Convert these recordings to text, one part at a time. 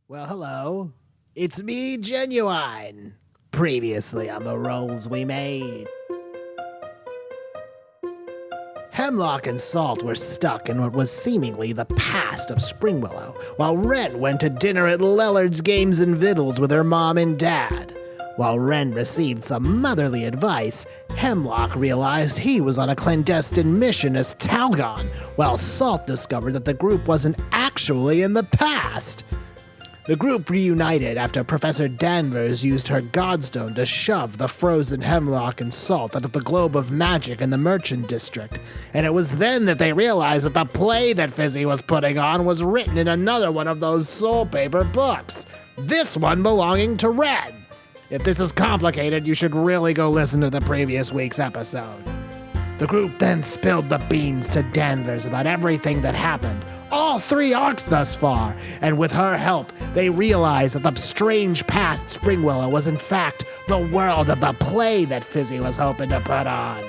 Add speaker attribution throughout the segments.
Speaker 1: Well, hello. It's me, Genuine. Previously on the rolls we made. Hemlock and Salt were stuck in what was seemingly the past of Springwillow, while Wren went to dinner at Lellard's Games and Vittles with her mom and dad. While Wren received some motherly advice, Hemlock realized he was on a clandestine mission as Talgon, while Salt discovered that the group wasn't actually in the past. The group reunited after Professor Danvers used her Godstone to shove the frozen Hemlock and Salt out of the globe of magic in the Merchant District, and it was then that they realized that the play that Fizzy was putting on was written in another one of those soul paper books, this one belonging to Wren. If this is complicated, you should really go listen to the previous week's episode. The group then spilled the beans to Danvers about everything that happened, all 3 arcs thus far, and with her help, they realized that the strange past Springwillow was in fact the world of the play that Fizzy was hoping to put on,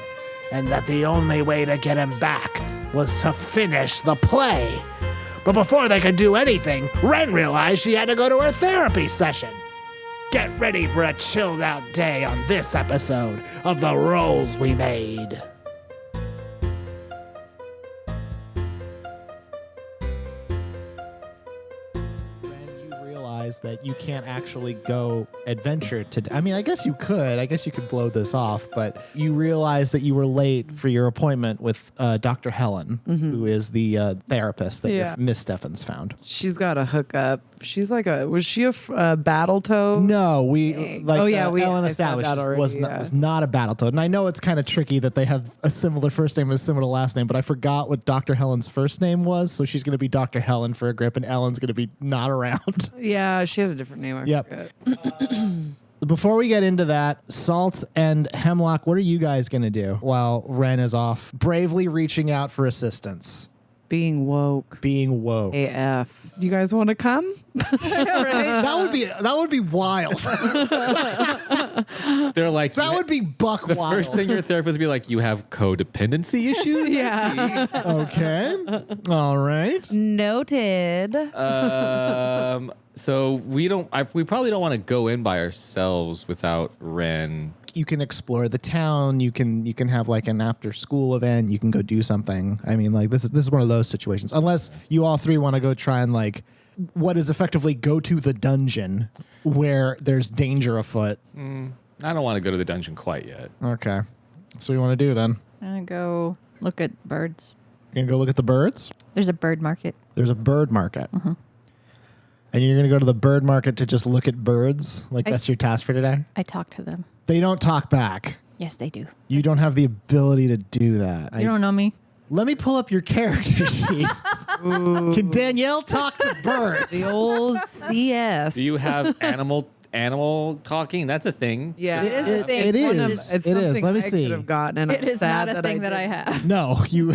Speaker 1: and that the only way to get him back was to finish the play. But before they could do anything, Wren realized she had to go to her therapy session. Get ready for a chilled out day on this episode of The Rolls We Made.
Speaker 2: That you can't actually go adventure today. I mean, I guess you could. I guess you could blow this off, but you realize that you were late for your appointment with Dr. Helen, who is the therapist that your Miss Steffens found.
Speaker 3: She's got a hookup. She's like was she a Battletoad?
Speaker 2: No, Ellen
Speaker 3: I
Speaker 2: established
Speaker 3: said that already,
Speaker 2: was not a Battletoad. And I know it's kind of tricky that they have a similar first name and a similar last name, but I forgot what Dr. Helen's first name was, so she's going to be Dr. Helen for a grip, and Ellen's going to be not around.
Speaker 3: Yeah, she had a different name. I forget.
Speaker 2: Before we get into that, Salt and Hemlock, what are you guys going to do while Wren is off bravely reaching out for assistance?
Speaker 3: Being woke. AF. You guys want to come?
Speaker 2: That would be wild.
Speaker 4: They're like,
Speaker 2: that would be buck
Speaker 4: the
Speaker 2: wild.
Speaker 4: first thing your therapist would be like, you have codependency issues?
Speaker 3: Yeah.
Speaker 2: Okay. All right.
Speaker 3: Noted.
Speaker 4: So we probably don't want to go in by ourselves without Wren.
Speaker 2: You can explore the town. You can have like an after school event. You can go do something. I mean, like this is one of those situations. Unless you all 3 want to go try and like what is effectively go to the dungeon where there's danger afoot.
Speaker 4: I don't want to go to the dungeon quite yet.
Speaker 2: Okay. So what do you want to do then?
Speaker 5: I'm gonna go look at birds.
Speaker 2: You're gonna go look at the birds?
Speaker 5: There's a bird market.
Speaker 2: There's a bird market. And you're gonna go to the bird market to just look at birds? That's your task for today?
Speaker 5: I talk to them.
Speaker 2: They don't talk back.
Speaker 5: Yes, they do.
Speaker 2: You don't have the ability to do that.
Speaker 5: You don't know me.
Speaker 2: Let me pull up your character sheet. Can Danielle talk to birds?
Speaker 3: The old CS.
Speaker 4: Do you have animal talking? That's a thing.
Speaker 3: Yeah.
Speaker 5: It is a thing.
Speaker 2: It
Speaker 3: One
Speaker 2: is.
Speaker 3: of- it's
Speaker 2: It is.
Speaker 3: something
Speaker 2: Let me
Speaker 3: I
Speaker 2: see.
Speaker 3: could have gotten, and
Speaker 5: It
Speaker 3: I'm
Speaker 5: is
Speaker 3: sad
Speaker 5: not a thing that I
Speaker 3: didn't.
Speaker 5: have.
Speaker 2: No, you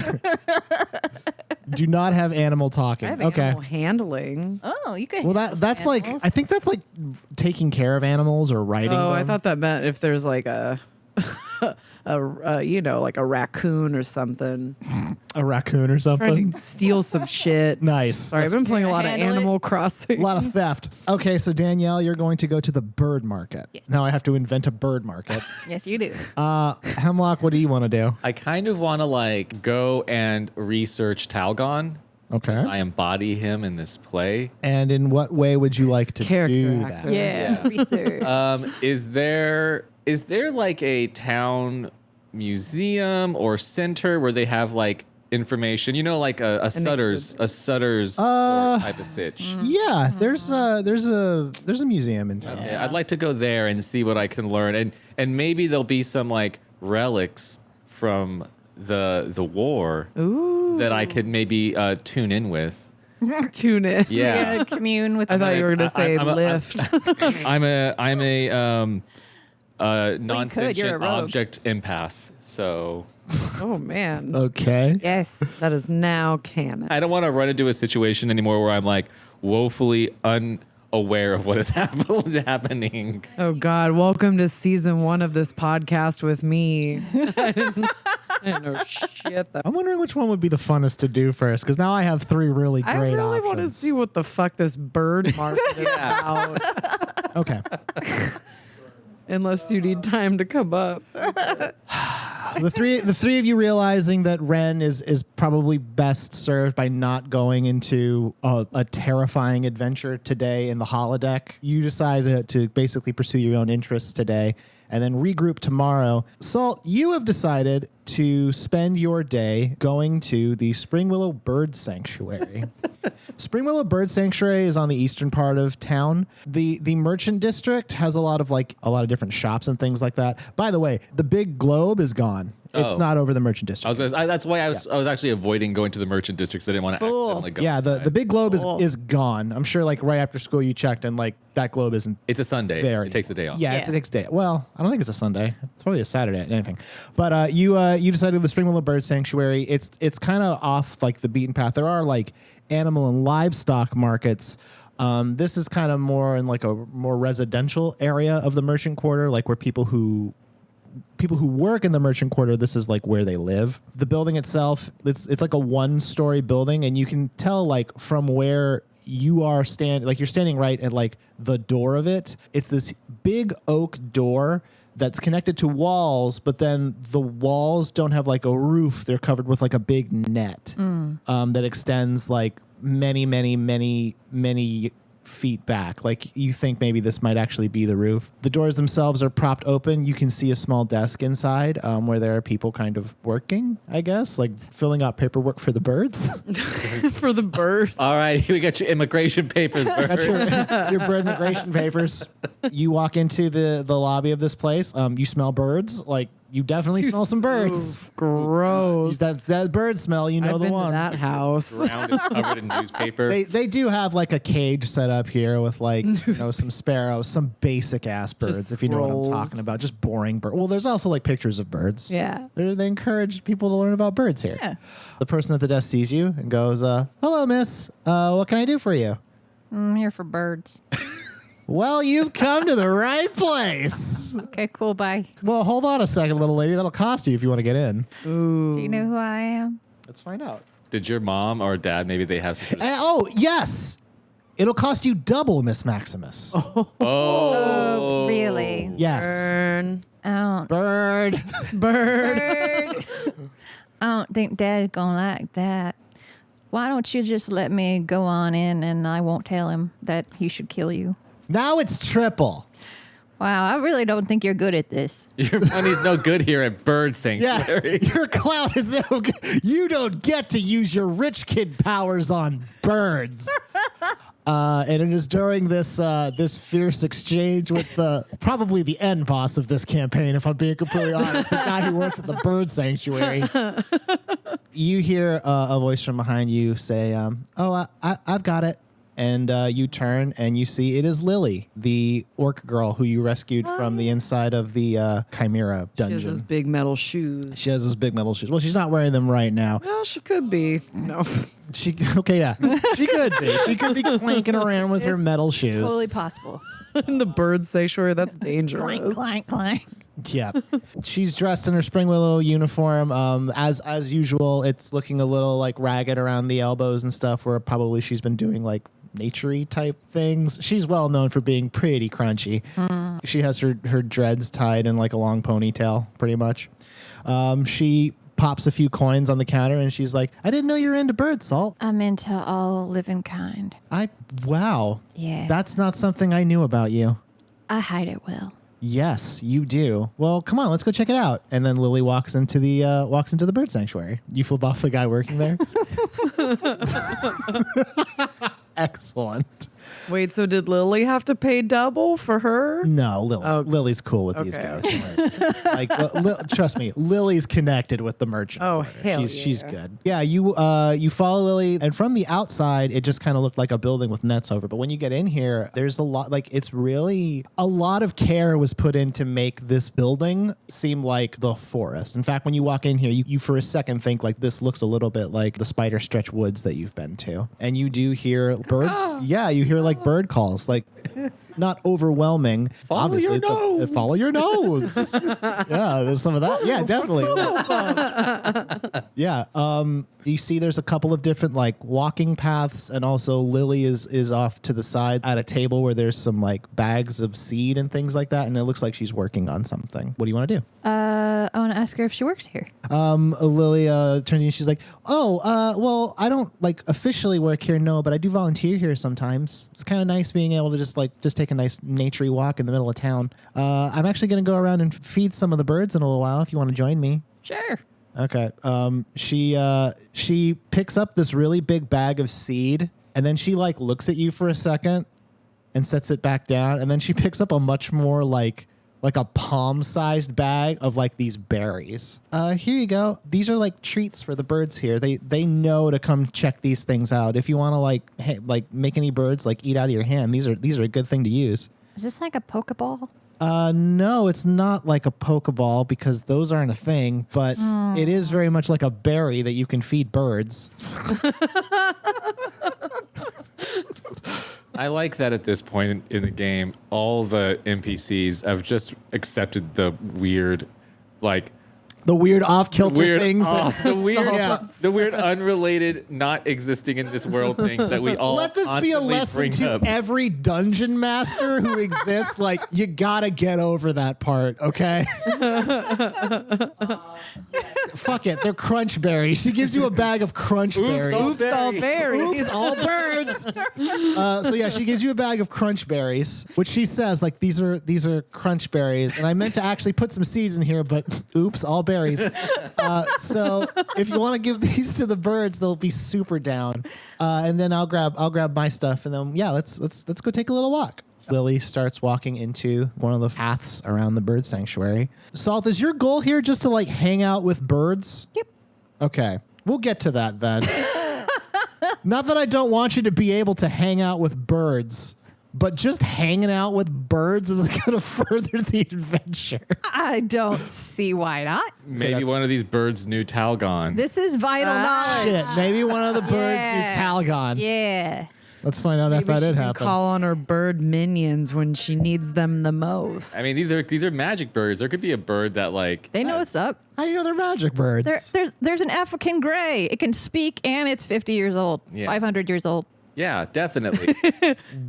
Speaker 2: do not have animal talking.
Speaker 3: I have
Speaker 2: Okay.
Speaker 3: animal handling.
Speaker 5: Oh, you could.
Speaker 2: Well,
Speaker 5: handle
Speaker 2: that's
Speaker 5: some
Speaker 2: like
Speaker 5: animals.
Speaker 2: I think that's like taking care of animals or riding
Speaker 3: Oh,
Speaker 2: them.
Speaker 3: I thought that meant if there's like a like a raccoon or something.
Speaker 2: a raccoon or
Speaker 3: Trying
Speaker 2: something.
Speaker 3: to steal some shit.
Speaker 2: Nice.
Speaker 3: Sorry, I've been playing a lot of
Speaker 5: handle it?
Speaker 3: Animal Crossing.
Speaker 2: A lot of theft. Okay, so Danielle, you're going to go to the bird market.
Speaker 5: Yes.
Speaker 2: Now I have to invent a bird market.
Speaker 5: Yes, you do.
Speaker 2: Hemlock, what do you want to do?
Speaker 4: I kind of want to like go and research Talgon.
Speaker 2: Okay.
Speaker 4: I embody him in this play.
Speaker 2: And in what way would you like to
Speaker 3: Character
Speaker 2: do
Speaker 3: actor.
Speaker 2: that?
Speaker 5: Yeah. Research.
Speaker 4: Is there like a town museum or center where they have like information? You know, like a Sutter's type of sitch.
Speaker 2: Yeah, there's a museum in town.
Speaker 4: Okay, I'd like to go there and see what I can learn, and maybe there'll be some like relics from the war that I could maybe tune in with.
Speaker 3: Tune in.
Speaker 4: Yeah.
Speaker 5: Yeah, commune with.
Speaker 3: I thought you were going to say
Speaker 4: I'm a-
Speaker 3: lift.
Speaker 4: I'm a non-sentient
Speaker 5: you're a rogue.
Speaker 4: object empath, so
Speaker 3: Oh, man.
Speaker 2: Okay.
Speaker 5: Yes.
Speaker 3: That is now canon.
Speaker 4: I don't want to run into a situation anymore where I'm like woefully aware of what is happening.
Speaker 3: Oh God! Welcome to season 1 of this podcast with me. I didn't know shit.
Speaker 2: I'm wondering which one would be the funnest to do first, because now I have 3 really
Speaker 3: I
Speaker 2: great
Speaker 3: really want to
Speaker 2: options.
Speaker 3: see what the fuck this bird market is about.
Speaker 2: Okay.
Speaker 3: Unless you need time to come up.
Speaker 2: the three of you realizing that Wren is probably best served by not going into a terrifying adventure today in the holodeck. You decide to basically pursue your own interests today and then regroup tomorrow. Salt, you have decided to spend your day going to the Springwillow Bird Sanctuary. Springwillow Bird Sanctuary is on the eastern part of town. The merchant district has a lot of different shops and things like that. By the way, the big globe is gone. It's
Speaker 4: Oh.
Speaker 2: not over the merchant district.
Speaker 4: That's why I was actually avoiding going to the merchant districts. I didn't want to
Speaker 5: Cool.
Speaker 4: accidentally go.
Speaker 2: Yeah, the
Speaker 4: inside.
Speaker 2: big globe
Speaker 3: Cool.
Speaker 2: is gone. I'm sure right after school you checked and that globe isn't
Speaker 4: It's a Sunday.
Speaker 2: there.
Speaker 4: It takes a day off.
Speaker 2: Yeah,
Speaker 5: Yeah.
Speaker 2: it takes a day. Well, I don't think it's a Sunday. It's probably a Saturday. Anything. But you decided the Springwillow Bird Sanctuary. It's kind of off the beaten path. There are animal and livestock markets. This is kind of more in a more residential area of the merchant quarter, where people who work in the merchant quarter, this is where they live. The building itself, it's like a 1-story building, and you can tell from where you are you're standing right at the door of it. It's this big oak door that's connected to walls, but then the walls don't have a roof. They're covered with a big net that extends many, many, many, many feet back. You think maybe this might actually be the roof. The doors themselves are propped open. You can see a small desk inside where there are people kind of working, I guess, filling out paperwork for the birds.
Speaker 3: For the bird.
Speaker 4: All right, we got your immigration papers, Bert.
Speaker 2: That's your bird migration papers. You walk into the lobby of this place. You smell birds. You definitely smell some birds.
Speaker 3: Oof, gross.
Speaker 2: That bird smell, you know
Speaker 3: I've
Speaker 2: the
Speaker 3: been
Speaker 2: one.
Speaker 3: to that house.
Speaker 4: Ground is covered in newspaper.
Speaker 2: They do have a cage set up here with some sparrows, some basic ass birds,
Speaker 3: Just
Speaker 2: if you know what I'm
Speaker 3: squirrels.
Speaker 2: talking about. Just boring birds. Well, there's also pictures of birds.
Speaker 3: Yeah.
Speaker 2: They encourage people to learn about birds here.
Speaker 5: Yeah.
Speaker 2: The person at the desk sees you and goes, "Hello, miss. What can I do for you?"
Speaker 5: I'm here for birds.
Speaker 2: Well, you've come to the right place.
Speaker 5: Okay, cool. Bye.
Speaker 2: Well, hold on a second, little lady. That'll cost you if you want to get in.
Speaker 3: Ooh.
Speaker 5: Do you know who I am?
Speaker 2: Let's find out.
Speaker 4: Did your mom or dad, maybe they have some
Speaker 2: Oh, yes. It'll cost you double, Miss Maximus.
Speaker 5: Oh, really?
Speaker 2: Yes.
Speaker 3: Burn.
Speaker 2: Bird.
Speaker 3: Bird.
Speaker 5: Bird. I don't think Dad's gonna like that. Why don't you just let me go on in and I won't tell him that he should kill you?
Speaker 2: Now it's triple.
Speaker 5: Wow, I really don't think you're good at this.
Speaker 4: Your money's no good here at Bird
Speaker 2: Yeah,
Speaker 4: Sanctuary.
Speaker 2: your clout is no good. You don't get to use your rich kid powers on birds. And it is during this fierce exchange with probably the end boss of this campaign, if I'm being completely honest, the guy who works at the bird sanctuary. You hear a voice from behind you say, I've got it. And you turn and you see it is Lily, the orc girl who you rescued from the inside of the Chimera
Speaker 3: She has
Speaker 2: dungeon.
Speaker 3: those big metal shoes.
Speaker 2: She has those big metal shoes. Well, she's not wearing them right now.
Speaker 3: Well, she could be. No.
Speaker 2: She could be. She could be clanking around with her metal shoes.
Speaker 5: Totally possible.
Speaker 3: In the bird sanctuary, that's dangerous.
Speaker 5: Clank, clank, clank.
Speaker 2: Yeah. She's dressed in her Springwillow uniform. As usual, it's looking a little ragged around the elbows and stuff, where probably she's been doing nature-y type things. She's well known for being pretty crunchy. She has her dreads tied in a long ponytail, pretty much. She pops a few coins on the counter and she's like, "I didn't know you were into birds, Salt."
Speaker 5: I'm into all living kind.
Speaker 2: Wow.
Speaker 5: Yeah.
Speaker 2: That's not something I knew about you.
Speaker 5: I hide it well.
Speaker 2: Yes, you do. Well, come on, let's go check it out. And then Lily walks into the bird sanctuary. You flip off the guy working there. Excellent.
Speaker 3: Wait, so did Lily have to pay double for her?
Speaker 2: No, Lily.
Speaker 3: Oh.
Speaker 2: Lily's cool with these
Speaker 3: Okay.
Speaker 2: guys. Trust me, Lily's connected with the merchant.
Speaker 3: Oh,
Speaker 2: order.
Speaker 3: hell
Speaker 2: she's
Speaker 3: yeah.
Speaker 2: good. Yeah, you follow Lily, and from the outside, it just kind of looked like a building with nets over. But when you get in here, there's a lot. It's really a lot of care was put in to make this building seem like the forest. In fact, when you walk in here, you for a second think this looks a little bit like the Spider Stretch Woods that you've been to, and you do hear bird. Yeah, you hear like bird calls, like not overwhelming.
Speaker 4: Follow
Speaker 2: Obviously,
Speaker 4: your nose.
Speaker 2: Follow your nose. Yeah, there's some of that. Yeah, definitely. Yeah. You see, there's a couple of different like walking paths, and also Lily is off to the side at a table where there's some like bags of seed and things like that, and it looks like she's working on something. What do you want to do?
Speaker 5: I want to ask her if she works here.
Speaker 2: Lily turns to you and she's like, well, I don't like officially work here, no, but I do volunteer here sometimes. It's kind of nice being able to just take a nice naturey walk in the middle of town. I'm actually going to go around and feed some of the birds in a little while if you want to join me.
Speaker 5: Sure.
Speaker 2: Okay. She picks up this really big bag of seed, and then she like looks at you for a second and sets it back down, and then she picks up a much more like a palm-sized bag of like these berries. Here you go. These are like treats for the birds here. They know to come check these things out. If you want to like make any birds like eat out of your hand, these are a good thing to use.
Speaker 5: Is this like a Pokeball?
Speaker 2: No, it's not like a Pokeball because those aren't a thing, but it is very much like a berry that you can feed birds.
Speaker 4: I like that at this point in the game, all the NPCs have just accepted the weird, like
Speaker 2: The weird off-kilter things.
Speaker 4: the weird unrelated, not existing in this world things that we all
Speaker 2: Let this be a
Speaker 4: constantly
Speaker 2: lesson
Speaker 4: bring
Speaker 2: to
Speaker 4: up.
Speaker 2: every dungeon master who exists. Like, you gotta get over that part, okay? Fuck it, they're crunch berries. She gives you a bag of crunch berries.
Speaker 4: all
Speaker 3: Oops, all berries.
Speaker 2: Oops, all birds. So yeah, she gives you a bag of crunch berries, which she says like these are crunch berries, and I meant to actually put some seeds in here, but oops, all berries. So if you want to give these to the birds, they'll be super down. And then I'll grab my stuff, and then yeah, let's go take a little walk. Lily starts walking into one of the paths around the bird sanctuary. Salt, is your goal here just to like hang out with birds?
Speaker 5: Yep.
Speaker 2: Okay, we'll get to that then. Not that I don't want you to be able to hang out with birds, but just hanging out with birds is going to further the adventure.
Speaker 5: I don't see why not.
Speaker 4: Maybe
Speaker 2: that's-
Speaker 4: one of these birds knew Talgon.
Speaker 5: This is vital knowledge.
Speaker 2: Shit, maybe one of the birds
Speaker 5: Yeah.
Speaker 2: knew Talgon.
Speaker 5: Yeah.
Speaker 2: Let's find out if
Speaker 3: Maybe
Speaker 2: that
Speaker 3: she
Speaker 2: did
Speaker 3: can
Speaker 2: happen.
Speaker 3: call on her bird minions when she needs them the most.
Speaker 4: I mean, these are magic birds. There could be a bird that like
Speaker 5: They know what's up.
Speaker 2: How do you know they're magic birds?
Speaker 5: There's an African gray. It can speak and it's 50 years old.
Speaker 4: Yeah.
Speaker 5: 500 years old.
Speaker 4: yeah, definitely.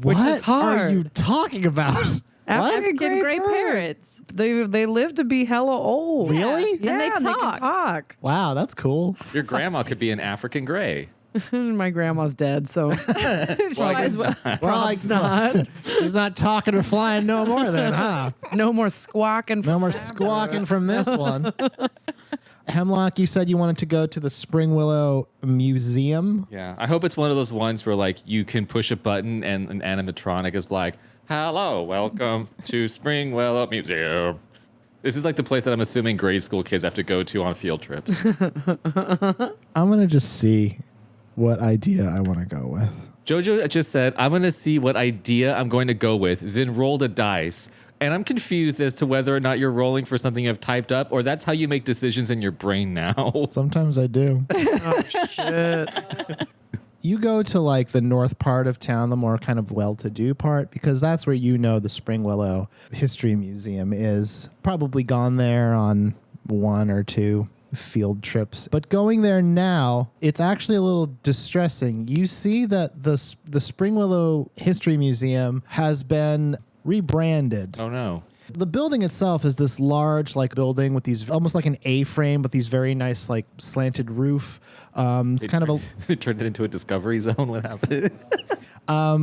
Speaker 2: what
Speaker 3: is hard.
Speaker 2: are you talking about? What?
Speaker 5: African gray parrots.
Speaker 3: They live to be hella old.
Speaker 2: Really?
Speaker 3: Yeah,
Speaker 5: And they
Speaker 3: can
Speaker 5: talk.
Speaker 3: talk.
Speaker 2: Wow, that's cool.
Speaker 4: Your grandma could be an African gray.
Speaker 3: My grandma's dead, so
Speaker 5: Might as well.
Speaker 2: Well, like,
Speaker 3: not.
Speaker 2: she's not talking or flying no more then, huh?
Speaker 3: No more squawking.
Speaker 2: No more squawking from this one. Hemlock, you said you wanted to go to the Spring Willow Museum.
Speaker 4: Yeah, I hope it's one of those ones where like you can push a button and an animatronic is like, "Hello, welcome to Spring Willow Museum." This is like the place that I'm assuming grade school kids have to go to on field trips.
Speaker 2: I'm going to just see what idea I want to go with.
Speaker 4: Jojo just said, "I'm going to see what idea I'm going to go with, then roll the dice." And I'm confused as to whether or not you're rolling for something you've typed up, or that's how you make decisions in your brain now.
Speaker 2: Sometimes I do.
Speaker 3: Oh shit!
Speaker 2: You go to like the north part of town, the more kind of well-to-do part, because that's where you know the Spring Willow History Museum is. Probably gone there on one or two field trips. But going there now, it's actually a little distressing. You see that the Spring Willow History Museum has been rebranded.
Speaker 4: Oh no.
Speaker 2: The building itself is this large like building with these almost like an A-frame, but these very nice like slanted roof. It's kind of a
Speaker 4: They turned it into a discovery zone. What happened?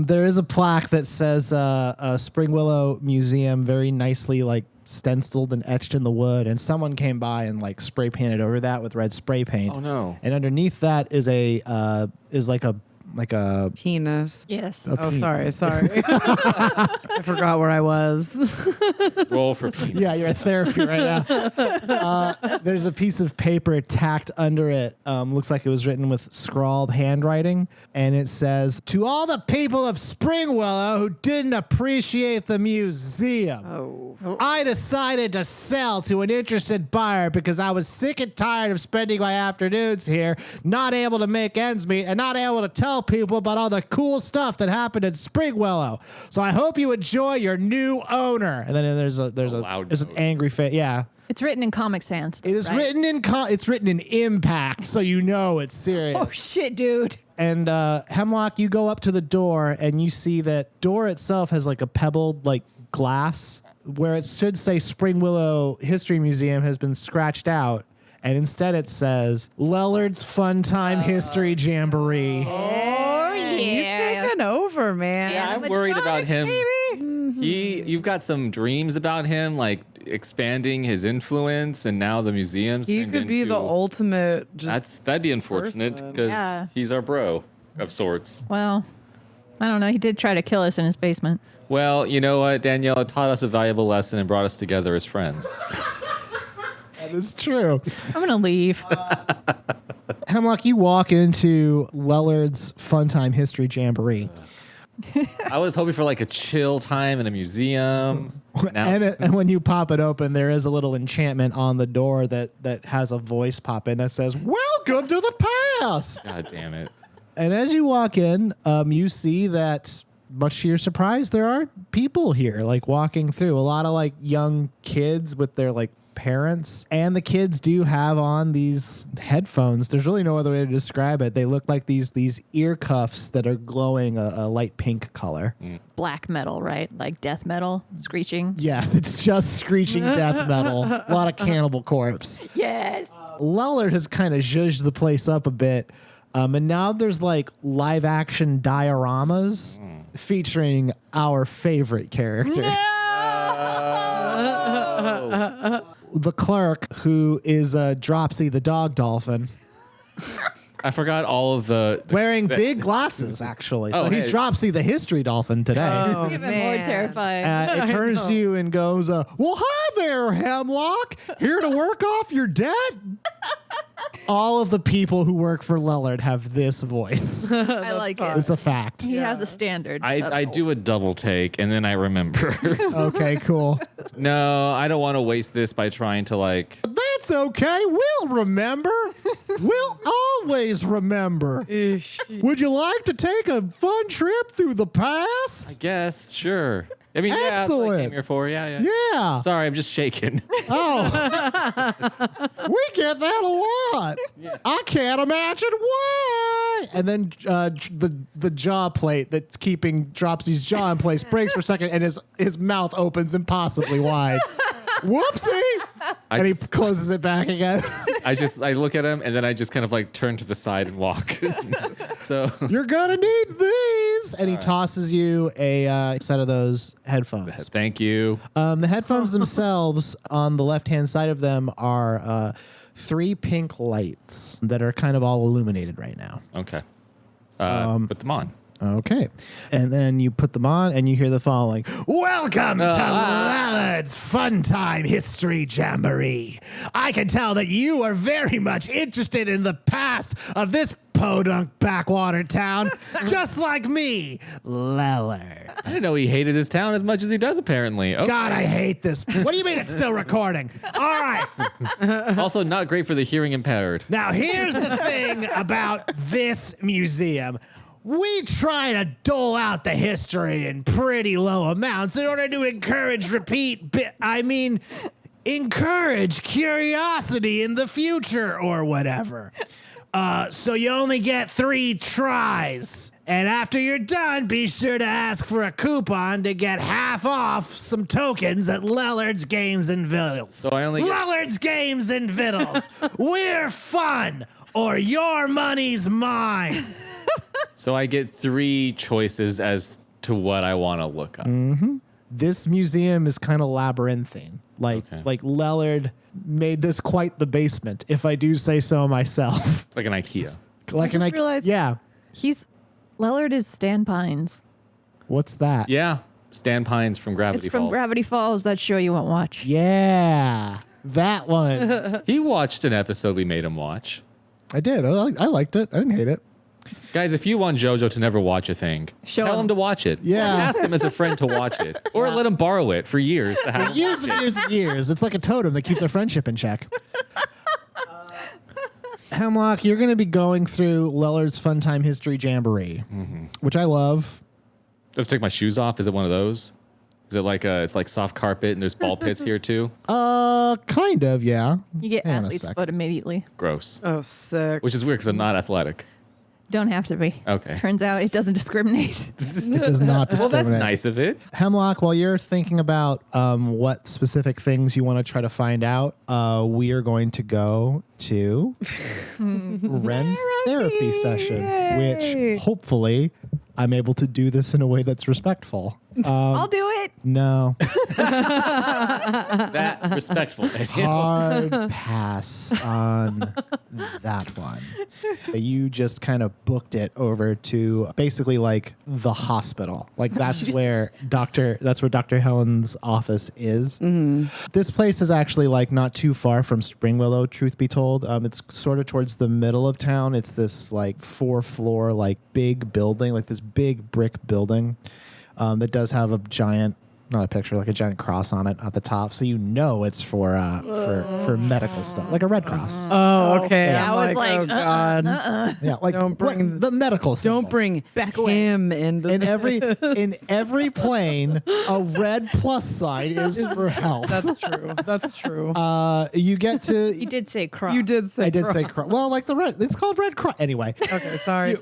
Speaker 2: there is a plaque that says Spring Willow Museum, very nicely like stenciled and etched in the wood, and someone came by and like spray painted over that with red spray paint.
Speaker 4: Oh no.
Speaker 2: And underneath that is like a
Speaker 3: Penis.
Speaker 5: Yes.
Speaker 3: Oh, sorry. I forgot where I was.
Speaker 4: Roll for penis.
Speaker 2: yeah, you're in therapy right now. There's a piece of paper tacked under it. Looks like it was written with scrawled handwriting, and it says, "To all the people of Spring Willow who didn't appreciate the museum."
Speaker 3: Oh.
Speaker 1: I decided to sell to an interested buyer because I was sick and tired of spending my afternoons here, not able to make ends meet and not able to tell people about all the cool stuff that happened in Springwillow. So I hope you enjoy your new owner. And then there's an angry face. Yeah.
Speaker 5: It's written in Comic Sans.
Speaker 1: It is
Speaker 5: right?
Speaker 1: it's written in impact, so you know it's serious.
Speaker 5: Oh shit, dude.
Speaker 1: And Hemlock, you go up to the door and you see that door itself has like a pebbled like glass where it should say Springwillow History Museum has been scratched out. And instead it says Lellard's Funtime History Jamboree.
Speaker 5: Oh yeah.
Speaker 3: He's taking over, man.
Speaker 4: Yeah, I'm worried about him.
Speaker 5: Baby.
Speaker 4: You've got some dreams about him, like expanding his influence, and now the museum's
Speaker 3: He
Speaker 4: turned
Speaker 3: could be
Speaker 4: into-
Speaker 3: the ultimate.
Speaker 4: That'd be unfortunate
Speaker 3: person.
Speaker 4: because
Speaker 5: Yeah.
Speaker 4: he's our bro of sorts.
Speaker 5: Well, I don't know. He did try to kill us in his basement.
Speaker 4: Well, you know what, Danielle? It taught us a valuable lesson and brought us together as friends.
Speaker 1: That is true.
Speaker 5: I'm going to leave.
Speaker 1: Hemlock, you walk into Lellard's Funtime History Jamboree.
Speaker 4: I was hoping for like a chill time in a museum. Now,
Speaker 1: And when you pop it open, there is a little enchantment on the door that has a voice pop in that says, "Welcome to the past."
Speaker 4: God damn it.
Speaker 1: And as you walk in, you see that, much to your surprise, there are people here, like walking through. A lot of like young kids with their like parents, and the kids do have on these headphones. There's really no other way to describe it. They look like these ear cuffs that are glowing a light pink color.
Speaker 5: Black metal, right? Like death metal, screeching.
Speaker 1: Yes, it's just screeching death metal. A lot of Cannibal Corpse.
Speaker 5: Yes.
Speaker 1: Lellard has kind of zhuzhed the place up a bit. And now there's like live action dioramas featuring our favorite characters. The clerk, who is Dropsy the dog dolphin,
Speaker 4: I forgot all of the
Speaker 1: wearing big glasses, actually. So
Speaker 4: Oh,
Speaker 1: he's
Speaker 4: hey.
Speaker 1: Dropsy the history dolphin today.
Speaker 3: Oh,
Speaker 5: Even more
Speaker 3: man.
Speaker 5: terrifying.
Speaker 1: It turns to you and goes, well, hi there, Hemlock. Here to work off your debt? All of the people who work for Lellard have this voice.
Speaker 5: I like it.
Speaker 1: It's a fact.
Speaker 5: He has a standard.
Speaker 4: I do a double take and then I remember.
Speaker 1: Okay, cool.
Speaker 4: No, I don't want to waste this by trying to like.
Speaker 1: That's okay. We'll remember. We'll always remember. Would you like to take a fun trip through the past?
Speaker 4: I guess, sure. I mean, yeah, that's what I
Speaker 1: Excellent.
Speaker 4: came here for. Yeah.
Speaker 1: Yeah.
Speaker 4: Sorry, I'm just shaking.
Speaker 1: Oh. We get that a lot. I can't imagine why. And then the jaw plate that's keeping Dropsy's jaw in place breaks for a second, and his mouth opens impossibly wide. Whoopsie! And he closes it back again.
Speaker 4: I look at him and then I just kind of like turn to the side and walk. So
Speaker 1: You're gonna need these. And he tosses you a set of those headphones.
Speaker 4: thank you.
Speaker 1: The headphones themselves, on the left-hand side of them, are 3 pink lights that are kind of all illuminated right now.
Speaker 4: Okay. Put them on.
Speaker 1: Okay. And then you put them on and you hear the following. Welcome to Lellard's Funtime History Jamboree. I can tell that you are very much interested in the past of this podunk backwater town, just like me, Lellard.
Speaker 4: I didn't know he hated his town as much as he does, apparently. Okay.
Speaker 1: God, I hate this. What do you mean it's still recording? All right.
Speaker 4: Also, not great for the hearing impaired.
Speaker 1: Now, here's the thing about this museum. We try to dole out the history in pretty low amounts in order to encourage encourage curiosity in the future or whatever. So you only get 3 tries. And after you're done, be sure to ask for a coupon to get half off some tokens at Lellard's Games and Vittles.
Speaker 4: So I only get-
Speaker 1: Lellard's Games and Vittles. We're fun, or your money's mine.
Speaker 4: So I get 3 choices as to what I want to look up.
Speaker 1: This museum is kind of labyrinthine. Like Lellard made this quite the basement, if I do say so myself.
Speaker 4: Like an IKEA.
Speaker 1: Like
Speaker 5: just realized-
Speaker 1: yeah.
Speaker 5: Lellard is Stan Pines.
Speaker 1: What's that?
Speaker 4: Yeah. Stan Pines from Gravity
Speaker 5: It's from
Speaker 4: Falls.
Speaker 5: Gravity Falls, that show you won't watch.
Speaker 1: Yeah, that one.
Speaker 4: He watched an episode we made him watch.
Speaker 1: I did. I liked it. I didn't hate it.
Speaker 4: Guys, if you want JoJo to never watch a thing,
Speaker 5: Show
Speaker 4: tell
Speaker 5: him.
Speaker 4: him to watch it.
Speaker 2: Yeah.
Speaker 4: Ask him as a friend to watch it. Or let him borrow it for years to have
Speaker 2: Years and years and years. It's like a totem that keeps our friendship in check. Hemlock, you're going to be going through Lellard's Funtime History Jamboree, which I love.
Speaker 4: Do I have to take my shoes off? Is it one of those? Is it like it's like soft carpet and there's ball pits here too?
Speaker 2: Kind of, yeah.
Speaker 5: You get
Speaker 2: Hang on a
Speaker 5: athlete's
Speaker 2: sec.
Speaker 5: foot immediately.
Speaker 4: Gross.
Speaker 3: Oh, sick.
Speaker 4: Which is weird because I'm not athletic.
Speaker 5: Don't have to be.
Speaker 4: Okay.
Speaker 5: Turns out it doesn't discriminate.
Speaker 2: It does not
Speaker 4: Well,
Speaker 2: discriminate.
Speaker 4: that's nice of it.
Speaker 2: Hemlock, while you're thinking about what specific things you want to try to find out, we are going to go to Wren's therapy session,
Speaker 3: Yay.
Speaker 2: which hopefully I'm able to do this in a way that's respectful.
Speaker 5: I'll do it.
Speaker 2: No.
Speaker 4: That respectful.
Speaker 2: Hard pass on that one. You just kind of booked it over to basically like the hospital. Like that's where Dr. Helen's office is. This place is actually like not too far from Spring Willow, truth be told. It's sort of towards the middle of town. It's this like 4-floor like big building, like this big brick building. That does have a giant, not a picture, like a giant cross on it at the top, so you know it's for medical stuff, like a Red Cross.
Speaker 3: Oh, okay.
Speaker 5: Yeah,
Speaker 3: I'm
Speaker 5: I was
Speaker 3: like,
Speaker 5: like,
Speaker 3: oh god,
Speaker 2: Yeah, like
Speaker 3: Don't bring
Speaker 2: the medical symbol.
Speaker 3: don't bring
Speaker 5: Back away.
Speaker 3: him into
Speaker 2: in every plane a red plus sign is for health.
Speaker 3: That's true. That's true.
Speaker 2: You get to.
Speaker 5: You did say cross.
Speaker 3: You did say.
Speaker 2: I did
Speaker 3: cross.
Speaker 2: say well, like the red. It's called Red Cross anyway.
Speaker 3: Okay, sorry.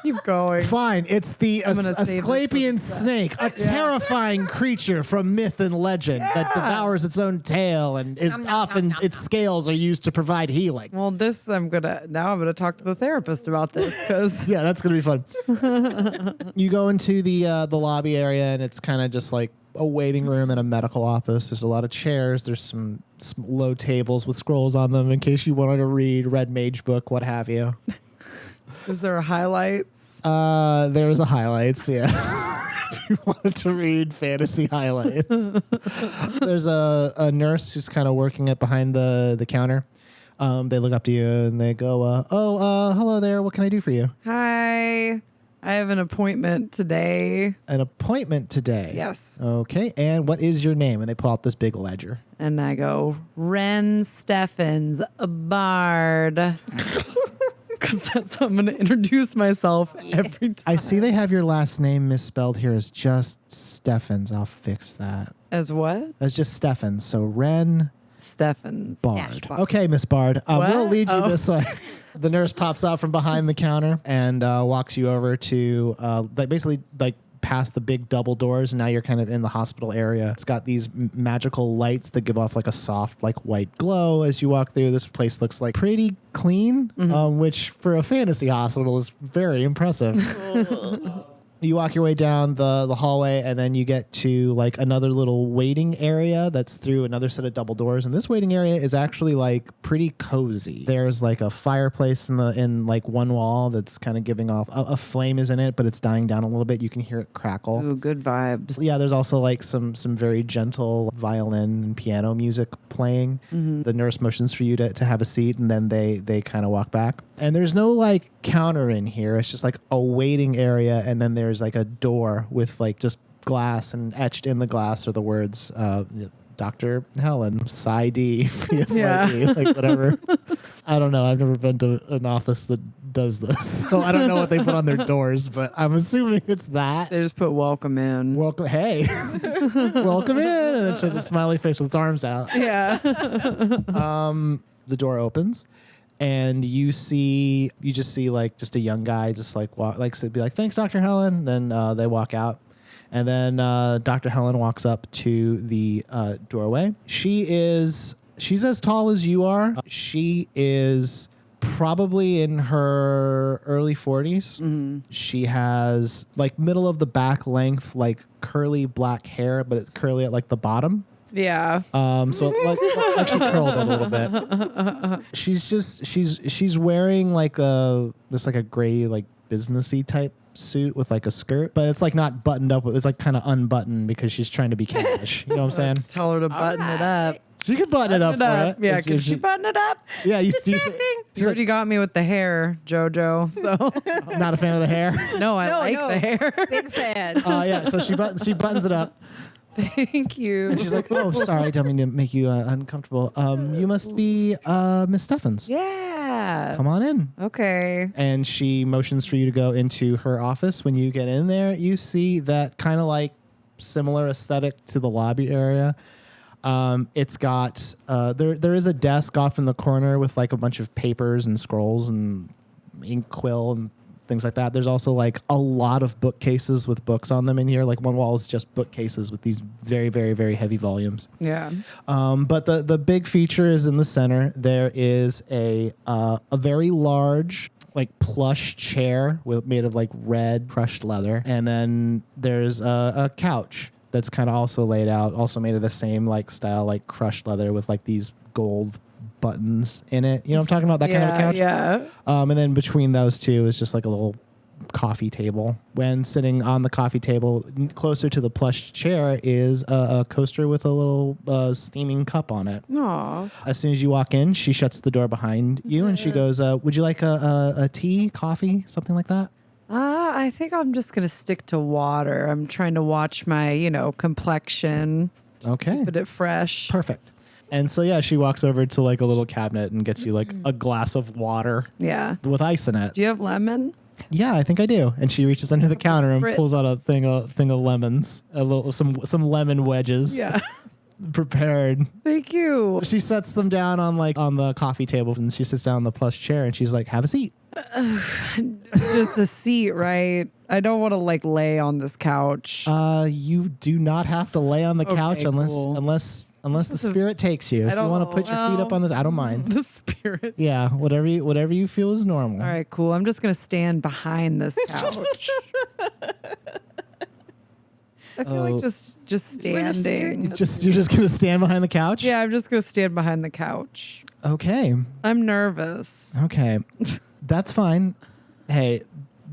Speaker 3: Keep going.
Speaker 2: Fine, it's the
Speaker 3: I'm gonna save this for
Speaker 2: Asclepian
Speaker 3: the
Speaker 2: snake, a terrifying creature from myth and legend that devours its own tail and is often its scales are used to provide healing.
Speaker 3: Well, I'm gonna talk to the therapist about this because
Speaker 2: Yeah, that's gonna be fun. You go into the lobby area and it's kind of just like a waiting room in a medical office. There's a lot of chairs. There's some low tables with scrolls on them in case you wanted to read Red Mage book, what have you.
Speaker 3: is there highlights?
Speaker 2: There's a highlights, yeah. If you wanted to read fantasy highlights. There's a nurse who's kind of working behind the counter. They look up to you and they go, hello there. What can I do for you?
Speaker 3: Hi, I have an appointment today.
Speaker 2: An appointment today.
Speaker 3: Yes.
Speaker 2: Okay. And what is your name? And they pull out this big ledger.
Speaker 3: And I go, Wren Steffens, a bard. Because that's how I'm going to introduce myself every time.
Speaker 2: I see they have your last name misspelled here as just Steffens. I'll fix that.
Speaker 3: As what?
Speaker 2: That's just Steffens. So Wren
Speaker 3: Steffens.
Speaker 2: Bard.
Speaker 3: Yeah.
Speaker 2: Okay, Miss Bard. We'll
Speaker 3: What?
Speaker 2: lead you
Speaker 3: Oh.
Speaker 2: this way. The nurse pops out from behind the counter and walks you over to basically past the big double doors, and now you're kind of in the hospital area. It's got these magical lights that give off like a soft, like white glow as you walk through. This place looks like pretty clean, which for a fantasy hospital is very impressive. You walk your way down the hallway, and then you get to like another little waiting area that's through another set of double doors. And this waiting area is actually like pretty cozy. There's like a fireplace in like one wall that's kind of giving off a flame is in it, but it's dying down a little bit. You can hear it crackle.
Speaker 3: Ooh, good vibes.
Speaker 2: Yeah, there's also like some very gentle violin and piano music playing. The nurse motions for you to have a seat, and then they kind of walk back. And there's no like counter in here. It's just like a waiting area, and then there's like a door with like just glass, and etched in the glass are the words Dr. Helen, PsyD, PSYD, like whatever. I don't know. I've never been to an office that does this, so I don't know what they put on their doors, but I'm assuming it's that.
Speaker 3: They just put welcome in.
Speaker 2: Welcome, hey, welcome in, and it shows a smiley face with its arms out.
Speaker 3: Yeah.
Speaker 2: The door opens, and you just see like just a young guy just like walk, like be like, thanks, Dr. Helen. Then they walk out, and then Dr. Helen walks up to the doorway. She's as tall as you are. She is probably in her early 40s. She has like middle of the back length, like curly black hair, but it's curly at like the bottom.
Speaker 3: Yeah.
Speaker 2: So like she curled it a little bit. She's wearing like a gray like businessy type suit with like a skirt, but it's like not buttoned up. It's like kind of unbuttoned because she's trying to be cash. You know what I'm saying?
Speaker 3: Tell her to button it up.
Speaker 2: She could button it up for it.
Speaker 3: Yeah,
Speaker 2: If
Speaker 3: can she button it up?
Speaker 2: Yeah, you
Speaker 3: You already got me with the hair, JoJo. So
Speaker 2: not a fan of the hair.
Speaker 3: no, I like the hair.
Speaker 5: Big fan.
Speaker 2: Yeah, so she buttons it up.
Speaker 3: Thank you.
Speaker 2: And she's like, "Oh, sorry, I don't mean to make you uncomfortable. You must be Miss Steffens.
Speaker 3: Yeah.
Speaker 2: Come on in."
Speaker 3: Okay.
Speaker 2: And she motions for you to go into her office. When you get in there, you see that kind of like similar aesthetic to the lobby area. It's got there is a desk off in the corner with like a bunch of papers and scrolls and ink quill and things like that. There's also like a lot of bookcases with books on them in here. Like one wall is just bookcases with these very, very, very heavy volumes.
Speaker 3: Yeah.
Speaker 2: But the big feature is in the center. There is a very large like plush chair made of like red crushed leather, and then there's a couch that's kind of also laid out, also made of the same like style, like crushed leather with like these gold buttons in it. You know what I'm talking about? That kind of a couch?
Speaker 3: Yeah.
Speaker 2: And then between those two is just like a little coffee table. When sitting on the coffee table, closer to the plush chair is a coaster with a little steaming cup on it.
Speaker 3: Aw.
Speaker 2: As soon as you walk in, she shuts the door behind you and she goes, would you like a tea, coffee, something like that?
Speaker 3: I think I'm just going to stick to water. I'm trying to watch my, complexion.
Speaker 2: Okay.
Speaker 3: Keep it fresh.
Speaker 2: Perfect. And so, yeah, she walks over to like a little cabinet and gets you like a glass of water
Speaker 3: Yeah.
Speaker 2: with ice in it.
Speaker 3: Do you have lemon?
Speaker 2: Yeah, I think I do. And she reaches under the counter and
Speaker 3: Spritz.
Speaker 2: pulls out a thing of lemons, some lemon wedges
Speaker 3: Yeah.
Speaker 2: prepared.
Speaker 3: Thank you.
Speaker 2: She sets them down on the coffee table and she sits down on the plush chair and she's like, "Have a seat."
Speaker 3: Just a seat, right? I don't want to lay on this couch.
Speaker 2: You do not have to lay on the couch
Speaker 3: cool.
Speaker 2: unless the spirit takes you. If you
Speaker 3: don't
Speaker 2: want to
Speaker 3: know.
Speaker 2: put your feet up on this, I don't mind.
Speaker 3: The spirit.
Speaker 2: Yeah, whatever you feel is normal.
Speaker 3: All right, cool. I'm just going to stand behind this couch. I feel like just standing.
Speaker 2: You're just gonna stand behind the couch?
Speaker 3: Yeah, I'm just going to stand behind the couch.
Speaker 2: Okay.
Speaker 3: I'm nervous.
Speaker 2: Okay. That's fine. Hey,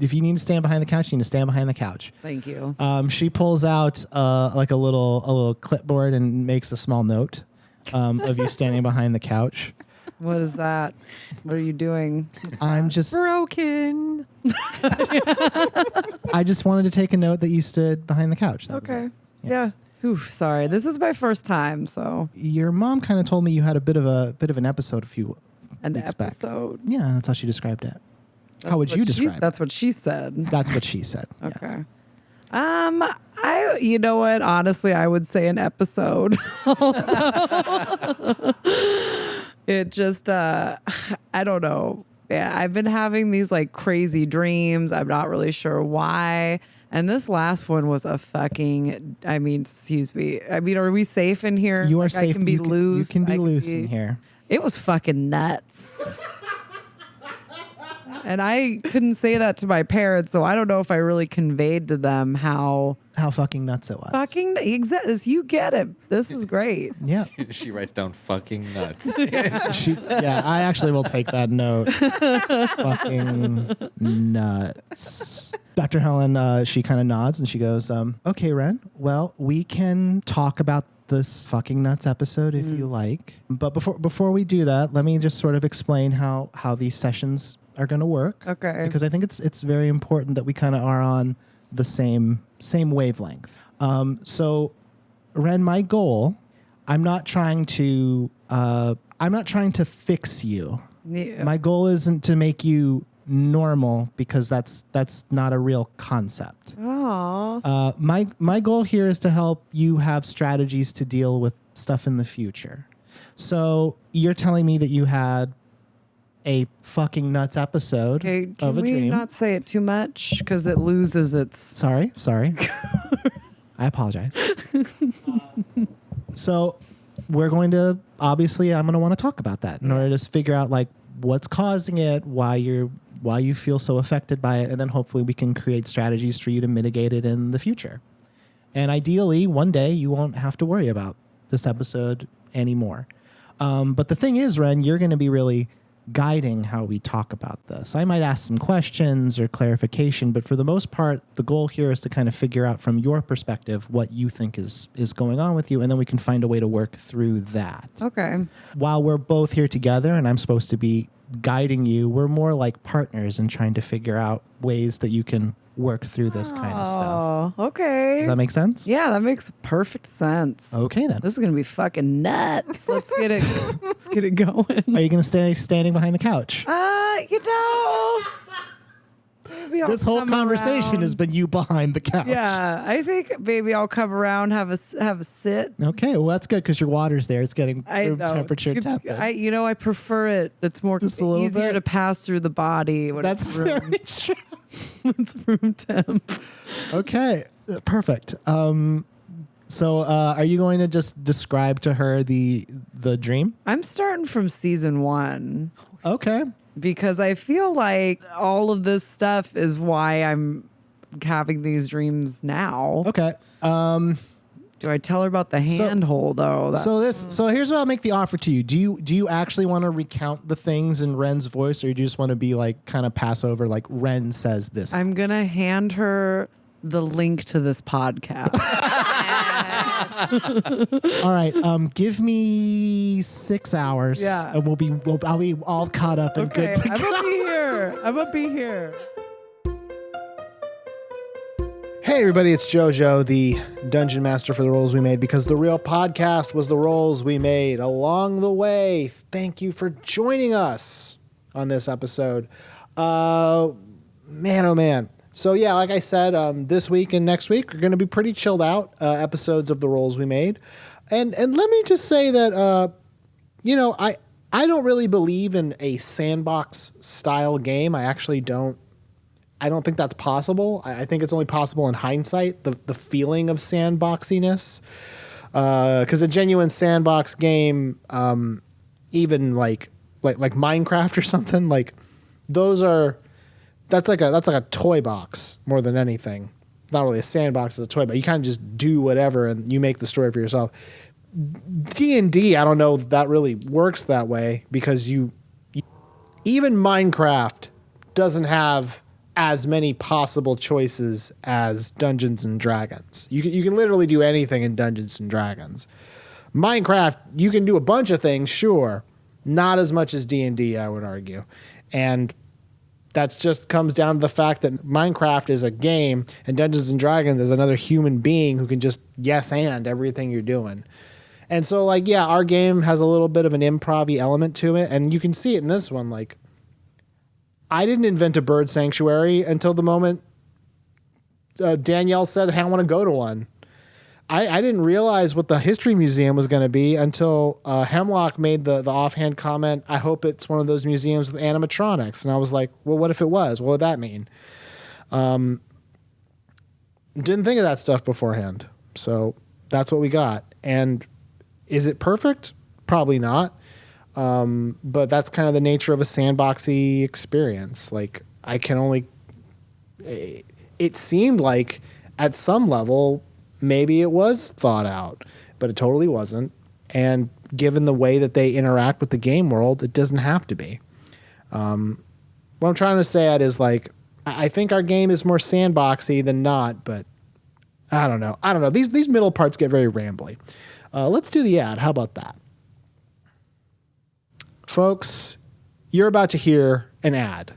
Speaker 2: if you need to stand behind the couch, you need to stand behind the couch.
Speaker 3: Thank you.
Speaker 2: She pulls out like a little clipboard and makes a small note of you standing behind the couch.
Speaker 3: What is that? What are you doing?
Speaker 2: I'm just
Speaker 3: Broken.
Speaker 2: I just wanted to take a note that you stood behind the couch. That was
Speaker 3: Okay.
Speaker 2: it.
Speaker 3: Yeah. Ooh, sorry. This is my first time, so
Speaker 2: Your mom kind of told me you had a bit of an episode a few
Speaker 3: an
Speaker 2: weeks back.
Speaker 3: episode.
Speaker 2: Yeah, that's how she described it.
Speaker 3: That's
Speaker 2: How would
Speaker 3: what
Speaker 2: you
Speaker 3: she-
Speaker 2: describe it?
Speaker 3: That's what she said.
Speaker 2: That's what she said. yes.
Speaker 3: Okay. You know what? Honestly, I would say an episode. It just, I don't know. Yeah, I've been having these crazy dreams. I'm not really sure why. And this last one was a fucking, excuse me. Are we safe in here?
Speaker 2: You are safe.
Speaker 3: I can be loose.
Speaker 2: You can be
Speaker 3: I
Speaker 2: loose in here.
Speaker 3: It was fucking nuts. And I couldn't say that to my parents, so I don't know if I really conveyed to them how
Speaker 2: fucking nuts it was.
Speaker 3: fucking you get it. This is great.
Speaker 2: Yeah.
Speaker 4: She writes down fucking nuts.
Speaker 2: I actually will take that note. Fucking nuts. Dr. Helen, she kind of nods and she goes, okay, Wren, well, we can talk about this fucking nuts episode if you like. But before we do that, let me just sort of explain how these sessions are going to work.
Speaker 3: Okay.
Speaker 2: Because I think it's very important that we kind of are on the same wavelength. So, Wren, my goal, I'm not trying to fix you.
Speaker 3: Yeah.
Speaker 2: My goal isn't to make you normal because that's not a real concept.
Speaker 3: Aw.
Speaker 2: My goal here is to help you have strategies to deal with stuff in the future. So you're telling me that you had a fucking nuts episode
Speaker 3: Okay, can
Speaker 2: of a
Speaker 3: we
Speaker 2: dream.
Speaker 3: not say it too much? Because it loses its...
Speaker 2: Sorry. I apologize. So we're going to, obviously, I'm going to want to talk about that in order to figure out what's causing it, why you feel so affected by it, and then hopefully we can create strategies for you to mitigate it in the future. And ideally, one day you won't have to worry about this episode anymore. But the thing is, Wren, you're going to be really guiding how we talk about this. I might ask some questions or clarification, but for the most part, the goal here is to kind of figure out from your perspective what you think is going on with you, and then we can find a way to work through that.
Speaker 3: Okay.
Speaker 2: While we're both here together and I'm supposed to be guiding you, we're more like partners in trying to figure out ways that you can work through this kind of stuff.
Speaker 3: Oh, okay.
Speaker 2: Does that make sense?
Speaker 3: Yeah, that makes perfect sense.
Speaker 2: Okay, then.
Speaker 3: This is gonna be fucking nuts. Let's get it. Let's get it going.
Speaker 2: Are you going to stay standing behind the couch?
Speaker 3: You know, maybe I'll
Speaker 2: This whole
Speaker 3: come
Speaker 2: conversation
Speaker 3: around.
Speaker 2: has been you behind the couch.
Speaker 3: Yeah, I think maybe I'll come around, have a sit.
Speaker 2: Okay, well, that's good because your water's there. It's getting
Speaker 3: I
Speaker 2: room
Speaker 3: know.
Speaker 2: temperature
Speaker 3: It's-
Speaker 2: tepid.
Speaker 3: I prefer it. It's more
Speaker 2: Just a little
Speaker 3: easier
Speaker 2: bit?
Speaker 3: to pass through the body when
Speaker 2: That's
Speaker 3: it's room,
Speaker 2: very true.
Speaker 3: it's room temp.
Speaker 2: Okay, perfect. So are you going to just describe to her the dream?
Speaker 3: I'm starting from season 1
Speaker 2: Okay.
Speaker 3: because I feel like all of this stuff is why I'm having these dreams now.
Speaker 2: Okay.
Speaker 3: Do I tell her about the handhold though?
Speaker 2: So here's what I'll make the offer to you. Do you actually want to recount the things in Wren's voice, or you just want to be like kind of pass over like Wren says this?
Speaker 3: I'm gonna hand her the link to this podcast.
Speaker 2: All right. Give me 6 hours.
Speaker 3: Yeah.
Speaker 2: And I'll be all caught up and
Speaker 3: Okay,
Speaker 2: good to
Speaker 3: I'm
Speaker 2: go.
Speaker 3: gonna be here. I'm gonna be here.
Speaker 1: Hey everybody, it's JoJo, the Dungeon Master for the Rolls We Made, because the real podcast was the rolls we made along the way. Thank you for joining us on this episode. Man, oh man. So yeah, like I said, this week and next week are going to be pretty chilled out episodes of the rolls we made. And let me just say that, I don't really believe in a sandbox style game. I actually don't. I don't think that's possible. I think it's only possible in hindsight, the feeling of sandboxiness. Because a genuine sandbox game, even like Minecraft or something, like that's like a toy box more than anything. Not really a sandbox, it's a toy box. You kind of just do whatever and you make the story for yourself. D&D, I don't know if that really works that way, because even Minecraft doesn't have as many possible choices as Dungeons and Dragons. You can literally do anything in Dungeons and Dragons. Minecraft, you can do a bunch of things, sure, not as much as D&D, I would argue. And that just comes down to the fact that Minecraft is a game and Dungeons and Dragons is another human being who can just yes and everything you're doing. And so, like, yeah, our game has a little bit of an improv-y element to it, and you can see it in this one. Like, I didn't invent a bird sanctuary until the moment Danielle said, hey, I want to go to one. I didn't realize what the history museum was going to be until Hemlock made the offhand comment, I hope it's one of those museums with animatronics. And I was like, well, what if it was? What would that mean? Didn't think of that stuff beforehand. So that's what we got. And is it perfect? Probably not. But that's kind of the nature of a sandboxy experience. Like, it seemed like at some level, maybe it was thought out, but it totally wasn't. And given the way that they interact with the game world, it doesn't have to be. What I'm trying to say is, like, I think our game is more sandboxy than not, but I don't know. These middle parts get very rambly. Let's do the ad. How about that? Folks, you're about to hear an ad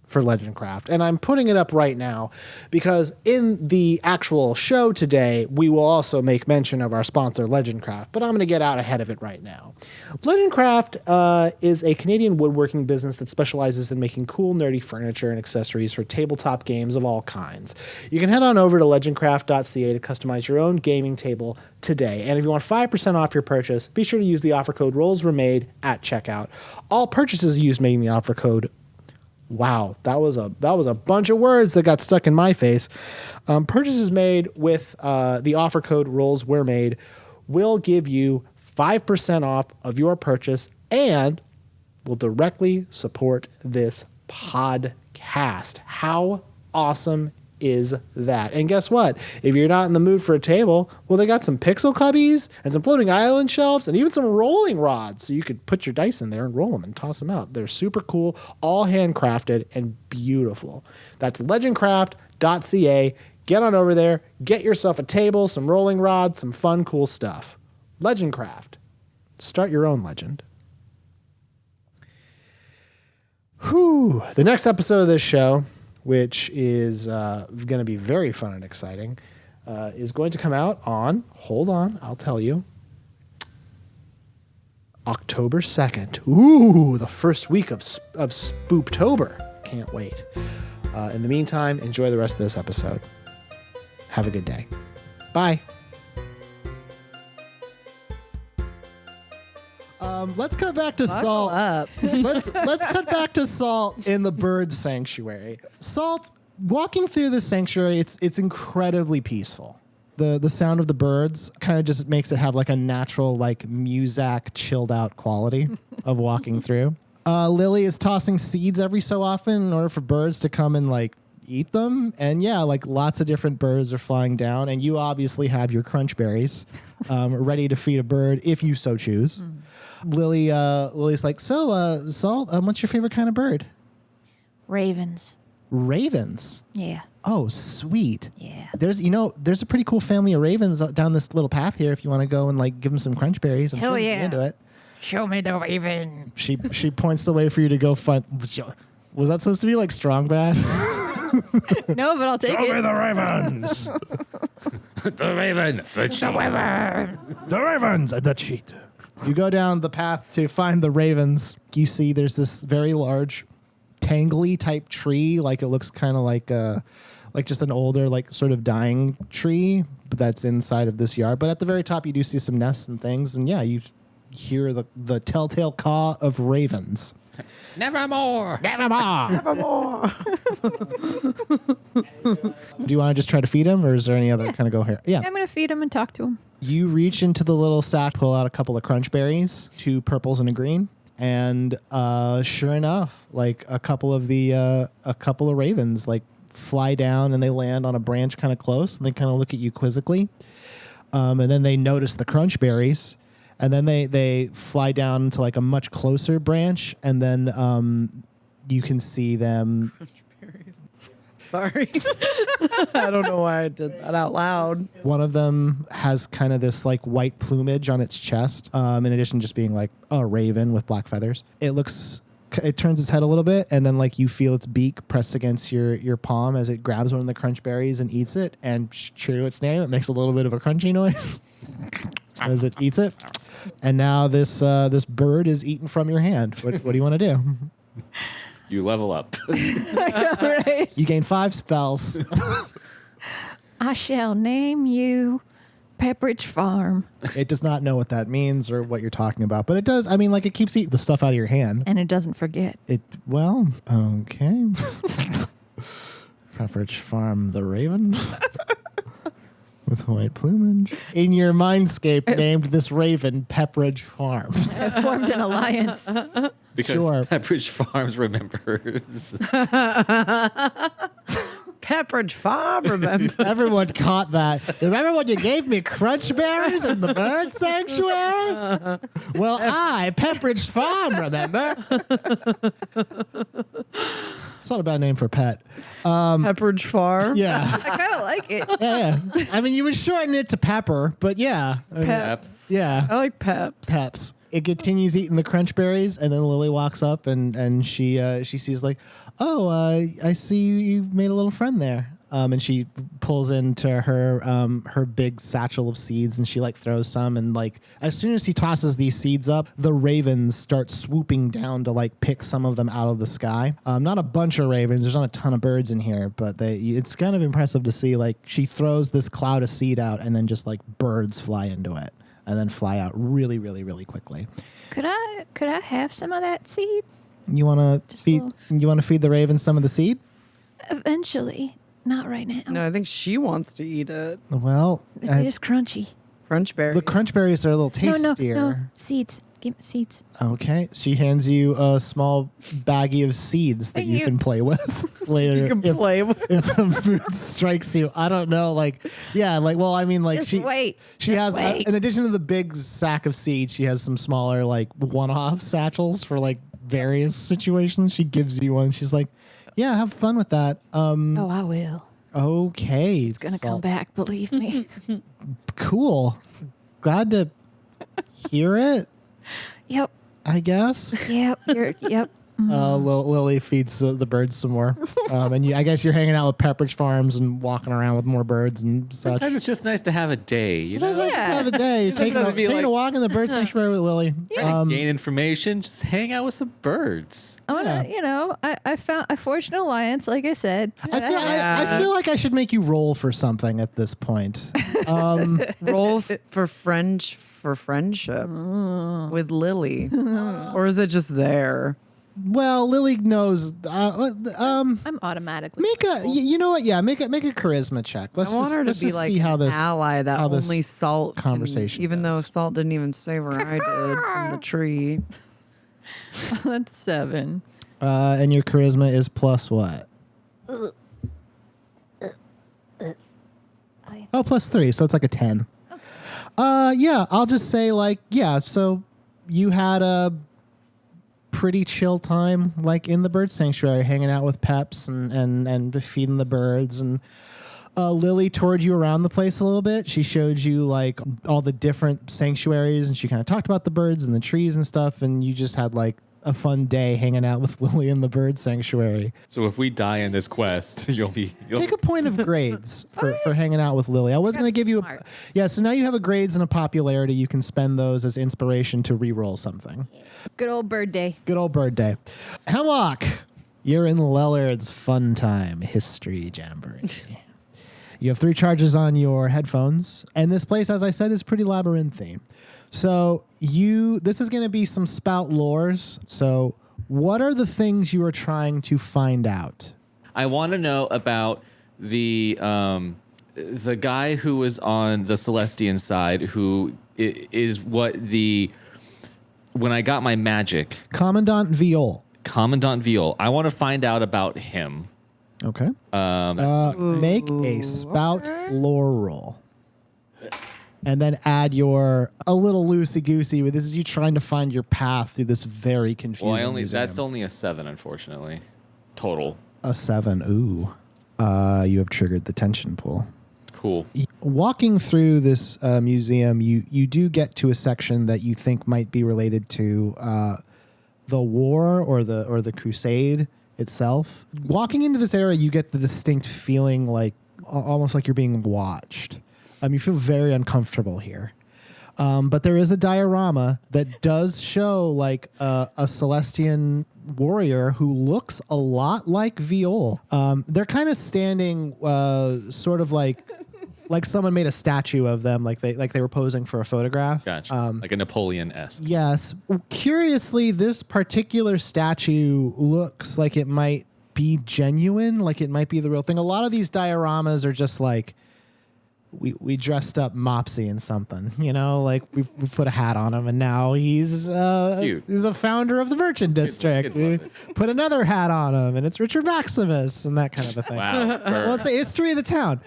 Speaker 1: for Legendcraft, and I'm putting it up right now because in the actual show today, we will also make mention of our sponsor, Legendcraft, but I'm going to get out ahead of it right now. Legendcraft is a Canadian woodworking business that specializes in making cool, nerdy furniture and accessories for tabletop games of all kinds. You can head on over to legendcraft.ca to customize your own gaming table today. And if you want 5% off your purchase, be sure to use the offer code ROLLSWEREMADE at checkout. All purchases used making the offer code. Wow, that was a bunch of words that got stuck in my face. Purchases made with the offer code ROLLSWEREMADE will give you 5% off of your purchase and will directly support this podcast. How awesome is that. And guess what? If you're not in the mood for a table, well, they got some pixel cubbies and some floating island shelves and even some rolling rods. So you could put your dice in there and roll them and toss them out. They're super cool, all handcrafted and beautiful. That's legendcraft.ca. Get on over there, get yourself a table, some rolling rods, some fun, cool stuff. Legendcraft. Start your own legend. Whew. The next episode of this show, which is going to be very fun and exciting, is going to come out on, hold on, I'll tell you, October 2nd. Ooh, the first week of Spooptober. Can't wait. In the meantime, enjoy the rest of this episode. Have a good day. Bye. Let's cut back to Salt.
Speaker 3: Up.
Speaker 1: Let's cut back to Salt in the bird sanctuary. Salt, walking through the sanctuary, it's incredibly peaceful. The sound of the birds kind of just makes it have like a natural like Muzak chilled out quality of walking through. Lily is tossing seeds every so often in order for birds to come and like eat them. And yeah, like lots of different birds are flying down, and you obviously have your crunch berries ready to feed a bird if you so choose. Lily's like, so, Salt, what's your favorite kind of bird?
Speaker 5: Ravens.
Speaker 1: Ravens.
Speaker 5: Yeah.
Speaker 1: Oh, sweet.
Speaker 5: Yeah.
Speaker 1: There's a pretty cool family of ravens down this little path here. If you want to go and like give them some crunch berries, I'm
Speaker 5: Hell
Speaker 1: sure they'd be
Speaker 5: yeah.
Speaker 1: into it.
Speaker 5: Show me the raven.
Speaker 1: She points the way for you to go find. Was that supposed to be like strong bad?
Speaker 5: No, but I'll take it.
Speaker 1: the ravens.
Speaker 4: The raven. The
Speaker 1: The ravens. The cheat. You go down the path to find the ravens. You see there's this very large, tangly type tree. Like it looks kind of like just an older, like sort of dying tree, but that's inside of this yard. But at the very top, you do see some nests and things. And yeah, you hear the telltale caw of ravens.
Speaker 4: Nevermore.
Speaker 1: Nevermore.
Speaker 3: Nevermore.
Speaker 1: Do you want to just try to feed him, or is there any other kind of go here? Yeah.
Speaker 5: I'm going to feed him and talk to him.
Speaker 1: You reach into the little sack, pull out a couple of crunch berries, 2 purples and a green, and sure enough, like a couple of ravens like fly down and they land on a branch kind of close, and they kind of look at you quizzically, and then they notice the crunch berries, and then they fly down to like a much closer branch, and then you can see them.
Speaker 3: Sorry. I don't know why I did that out loud.
Speaker 1: One of them has kind of this like white plumage on its chest, in addition to just being like a raven with black feathers. It turns its head a little bit, and then like you feel its beak pressed against your palm as it grabs one of the crunch berries and eats it. And true to its name, it makes a little bit of a crunchy noise as it eats it. And now this bird is eaten from your hand. What do you want to do?
Speaker 4: You level up.
Speaker 5: Right.
Speaker 1: You gain 5 spells.
Speaker 5: I shall name you Pepperidge Farm.
Speaker 1: It does not know what that means or what you're talking about, but it does. I mean, like it keeps eating the stuff out of your hand.
Speaker 5: And it doesn't forget.
Speaker 1: Okay. Pepperidge Farm, the raven with white plumage. In your mindscape, named this raven Pepperidge Farms.
Speaker 5: I formed an alliance.
Speaker 4: Because
Speaker 1: Sure.
Speaker 4: Pepperidge Farms remembers.
Speaker 3: Pepperidge Farm, remember?
Speaker 1: Everyone caught that. Remember when you gave me crunch berries in the bird sanctuary? Well, Pepperidge Farm, remember? It's not a bad name for a pet.
Speaker 3: Pepperidge Farm?
Speaker 1: Yeah.
Speaker 5: I kind of like it.
Speaker 1: Yeah. I mean, you would shorten it to Pepper, but yeah. I mean,
Speaker 3: Peps.
Speaker 1: Yeah.
Speaker 3: I like Peps.
Speaker 1: Peps. It continues eating the crunch berries, and then Lily walks up and she sees like, oh, I see you made a little friend there. And she pulls into her big satchel of seeds, and she like throws some, and like as soon as she tosses these seeds up, the ravens start swooping down to like pick some of them out of the sky. Not a bunch of ravens. There's not a ton of birds in here, but it's kind of impressive to see. Like she throws this cloud of seed out, and then just like birds fly into it. And then fly out really, really, really quickly.
Speaker 5: Could I have some of that seed?
Speaker 1: You want to
Speaker 5: Just
Speaker 1: feed?
Speaker 5: a
Speaker 1: You want to feed the ravens some of the seed?
Speaker 5: Eventually. Not right now.
Speaker 3: No, I think she wants to eat it.
Speaker 1: Well,
Speaker 5: It is crunchy.
Speaker 3: Crunch berry.
Speaker 1: the crunch berries are a little tastier.
Speaker 5: No. Seeds. Give me seeds.
Speaker 2: Okay. She hands you a small baggie of seeds that
Speaker 5: Thank
Speaker 2: you
Speaker 5: you.
Speaker 2: can play with later.
Speaker 3: You can play with.
Speaker 2: If the mood strikes you. I don't know. Like, yeah, like, well, I mean, like,
Speaker 5: Just
Speaker 2: she
Speaker 5: wait.
Speaker 2: She
Speaker 5: Just
Speaker 2: has,
Speaker 5: wait.
Speaker 2: in addition to the big sack of seeds, she has some smaller, like, one-off satchels for, like, various situations. She gives you one. She's like, yeah, have fun with that.
Speaker 5: Oh, I will.
Speaker 2: Okay.
Speaker 5: It's gonna come back. Believe me.
Speaker 2: Cool. Glad to hear it,
Speaker 5: Yep.
Speaker 2: I guess.
Speaker 5: Yep. Yep.
Speaker 2: Lily feeds the birds some more. And I guess you're hanging out with Pepperidge Farms and walking around with more birds and such.
Speaker 4: Sometimes it's just nice to have a day. You
Speaker 2: Sometimes
Speaker 4: know?
Speaker 2: I just have a day. You're taking,
Speaker 4: doesn't have to be
Speaker 2: taking a
Speaker 4: like-
Speaker 2: walk in the bird sanctuary with Lily.
Speaker 4: Gain information. Just hang out with some birds.
Speaker 5: I wanna, I found I forged an alliance, like I said.
Speaker 2: I feel like I should make you roll for something at this point.
Speaker 3: Roll for friendship with Lily, or is it just there?
Speaker 2: Well, Lily knows.
Speaker 5: I'm automatically.
Speaker 2: Make a. You know what? Yeah, make a charisma check.
Speaker 3: I want her to be like
Speaker 2: see how
Speaker 3: an
Speaker 2: this
Speaker 3: ally that
Speaker 2: how this
Speaker 3: only Salt can-
Speaker 2: conversation
Speaker 3: even though
Speaker 2: goes.
Speaker 3: Salt didn't even save her, I did from the tree.
Speaker 5: That's 7.
Speaker 2: And your charisma is plus what? Oh, plus 3, so it's like a 10. Yeah, I'll just say like, yeah, so you had a pretty chill time like in the bird sanctuary, hanging out with Peps and feeding the birds, and Lily toured you around the place a little bit. She showed you like all the different sanctuaries, and she kind of talked about the birds and the trees and stuff, and you just had like a fun day hanging out with Lily in the bird sanctuary.
Speaker 4: So if we die in this quest, you'll
Speaker 2: Take a point of grades for hanging out with Lily. I was going to give you
Speaker 5: smart.
Speaker 2: yeah, so now you have a grades and a popularity. You can spend those as inspiration to re-roll something.
Speaker 5: Good old bird day.
Speaker 2: Good old bird day. Hemlock, you're in Lellard's Funtime History Jamboree. You have 3 charges on your headphones, and this place, as I said, is pretty labyrinthine. So this is going to be some spout lores. So what are the things you are trying to find out?
Speaker 4: I want to know about the guy who was on the Celestian side, who is when I got my magic,
Speaker 2: Commandant Viol.
Speaker 4: Commandant Viol. I want to find out about him.
Speaker 2: Okay. Make a spout lore roll. And then add a little loosey-goosey, but this is you trying to find your path through this very confusing museum.
Speaker 4: That's only a 7, unfortunately, total.
Speaker 2: A 7. Ooh. You have triggered the tension pool.
Speaker 4: Cool.
Speaker 2: Walking through this museum, you do get to a section that you think might be related to the war or the crusade itself. Walking into this area, you get the distinct feeling like almost like you're being watched. You feel very uncomfortable here. But there is a diorama that does show like a Celestian warrior who looks a lot like Viol. They're kind of standing sort of like someone made a statue of them, like they were posing for a photograph.
Speaker 4: Gotcha. Like a Napoleon-esque.
Speaker 2: Yes. Curiously, this particular statue looks like it might be genuine, like it might be the real thing. A lot of these dioramas are just like, we dressed up Mopsy in something, like we put a hat on him, and now he's the founder of the Merchant District.
Speaker 4: Kids
Speaker 2: We
Speaker 4: love it.
Speaker 2: put another hat on him, and it's Richard Maximus, and that kind of a thing.
Speaker 4: Wow.
Speaker 2: Well, it's the history of the town.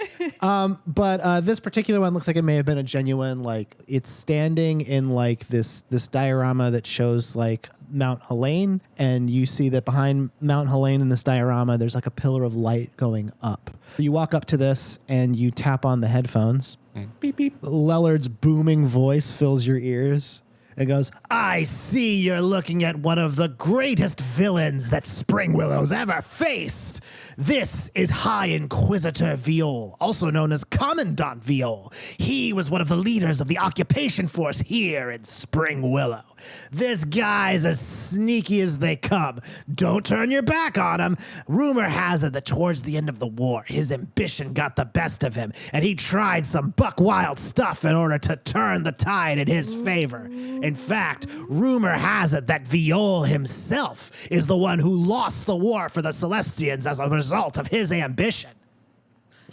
Speaker 2: But this particular one looks like it may have been a genuine, like it's standing in like this diorama that shows like Mount Helene, and you see that behind Mount Helene in this diorama, there's like a pillar of light going up. You walk up to this and you tap on the headphones.
Speaker 4: Beep, beep.
Speaker 2: Lellard's booming voice fills your ears. It goes, I see you're looking at one of the greatest villains that Springwillow's ever faced. This is High Inquisitor Viol, also known as Commandant Viol. He was one of the leaders of the occupation force here in Springwillow. This guy's as sneaky as they come. Don't turn your back on him. Rumor has it that towards the end of the war, his ambition got the best of him, and he tried some buck wild stuff in order to turn the tide in his favor. In fact, rumor has it that Viol himself is the one who lost the war for the Celestians as a result of his ambition.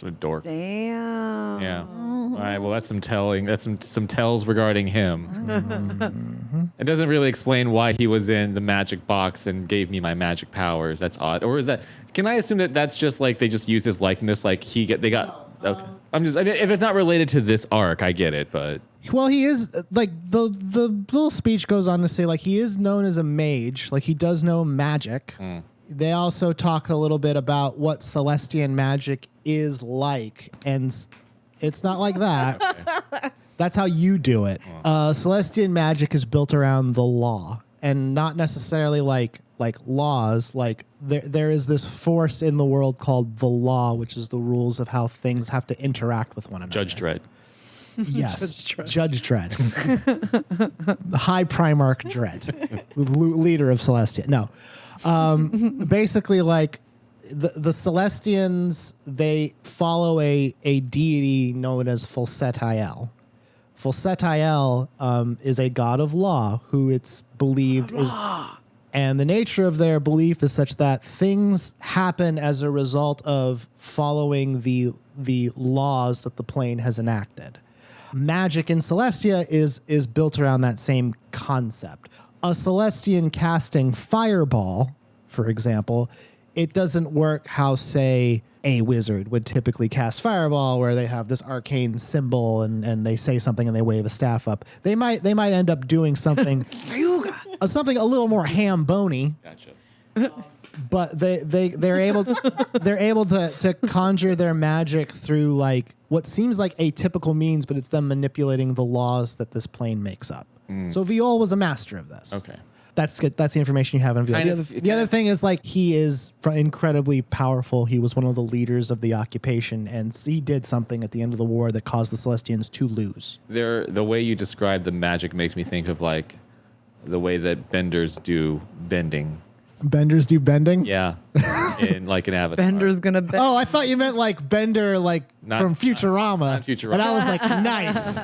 Speaker 4: What a dork.
Speaker 3: Damn.
Speaker 4: Yeah. All right. Well, that's some telling. That's some tells regarding him. It doesn't really explain why he was in the magic box and gave me my magic powers. That's odd. Or is that? Can I assume that that's just like they just use his likeness? Like they got. Okay. I mean, if it's not related to this arc, I get it. But
Speaker 2: Well, he is like the little speech goes on to say like he is known as a mage. Like he does know magic. They also talk a little bit about what Celestian magic is like, and it's not like that. That's how you do it. Celestian magic is built around the law, and not necessarily like laws. Like there is this force in the world called the law, which is the rules of how things have to interact with one another.
Speaker 4: Judge Dredd.
Speaker 2: Yes, Judge Dredd, the High Primarch Dredd, leader of Celestia. No, basically, like the Celestians, they follow a deity known as Fulsetiel. Fulsetiel is a god of law who it's believed is. And the nature of their belief is such that things happen as a result of following the laws that the plane has enacted. Magic in Celestia is built around that same concept. A Celestian casting fireball, for example, it doesn't work how, say, a wizard would typically cast fireball, where they have this arcane symbol and they say something and they wave a staff up. They might end up doing something something a little more ham-bony.
Speaker 4: Gotcha.
Speaker 2: But they're able to conjure their magic through like what seems like atypical means, but it's them manipulating the laws that this plane makes up. So Viol was a master of this.
Speaker 4: Okay.
Speaker 2: That's good. That's the information you have on Viol. The other thing is like he is incredibly powerful. He was one of the leaders of the occupation, and he did something at the end of the war that caused the Celestians to lose.
Speaker 4: The way you describe the magic makes me think of like the way that benders do bending.
Speaker 2: Benders do bending?
Speaker 4: Yeah. In like an Avatar.
Speaker 3: Bender's gonna bend.
Speaker 2: Oh, I thought you meant like Bender, like from Futurama.
Speaker 4: Not Futurama.
Speaker 2: And I was like, nice.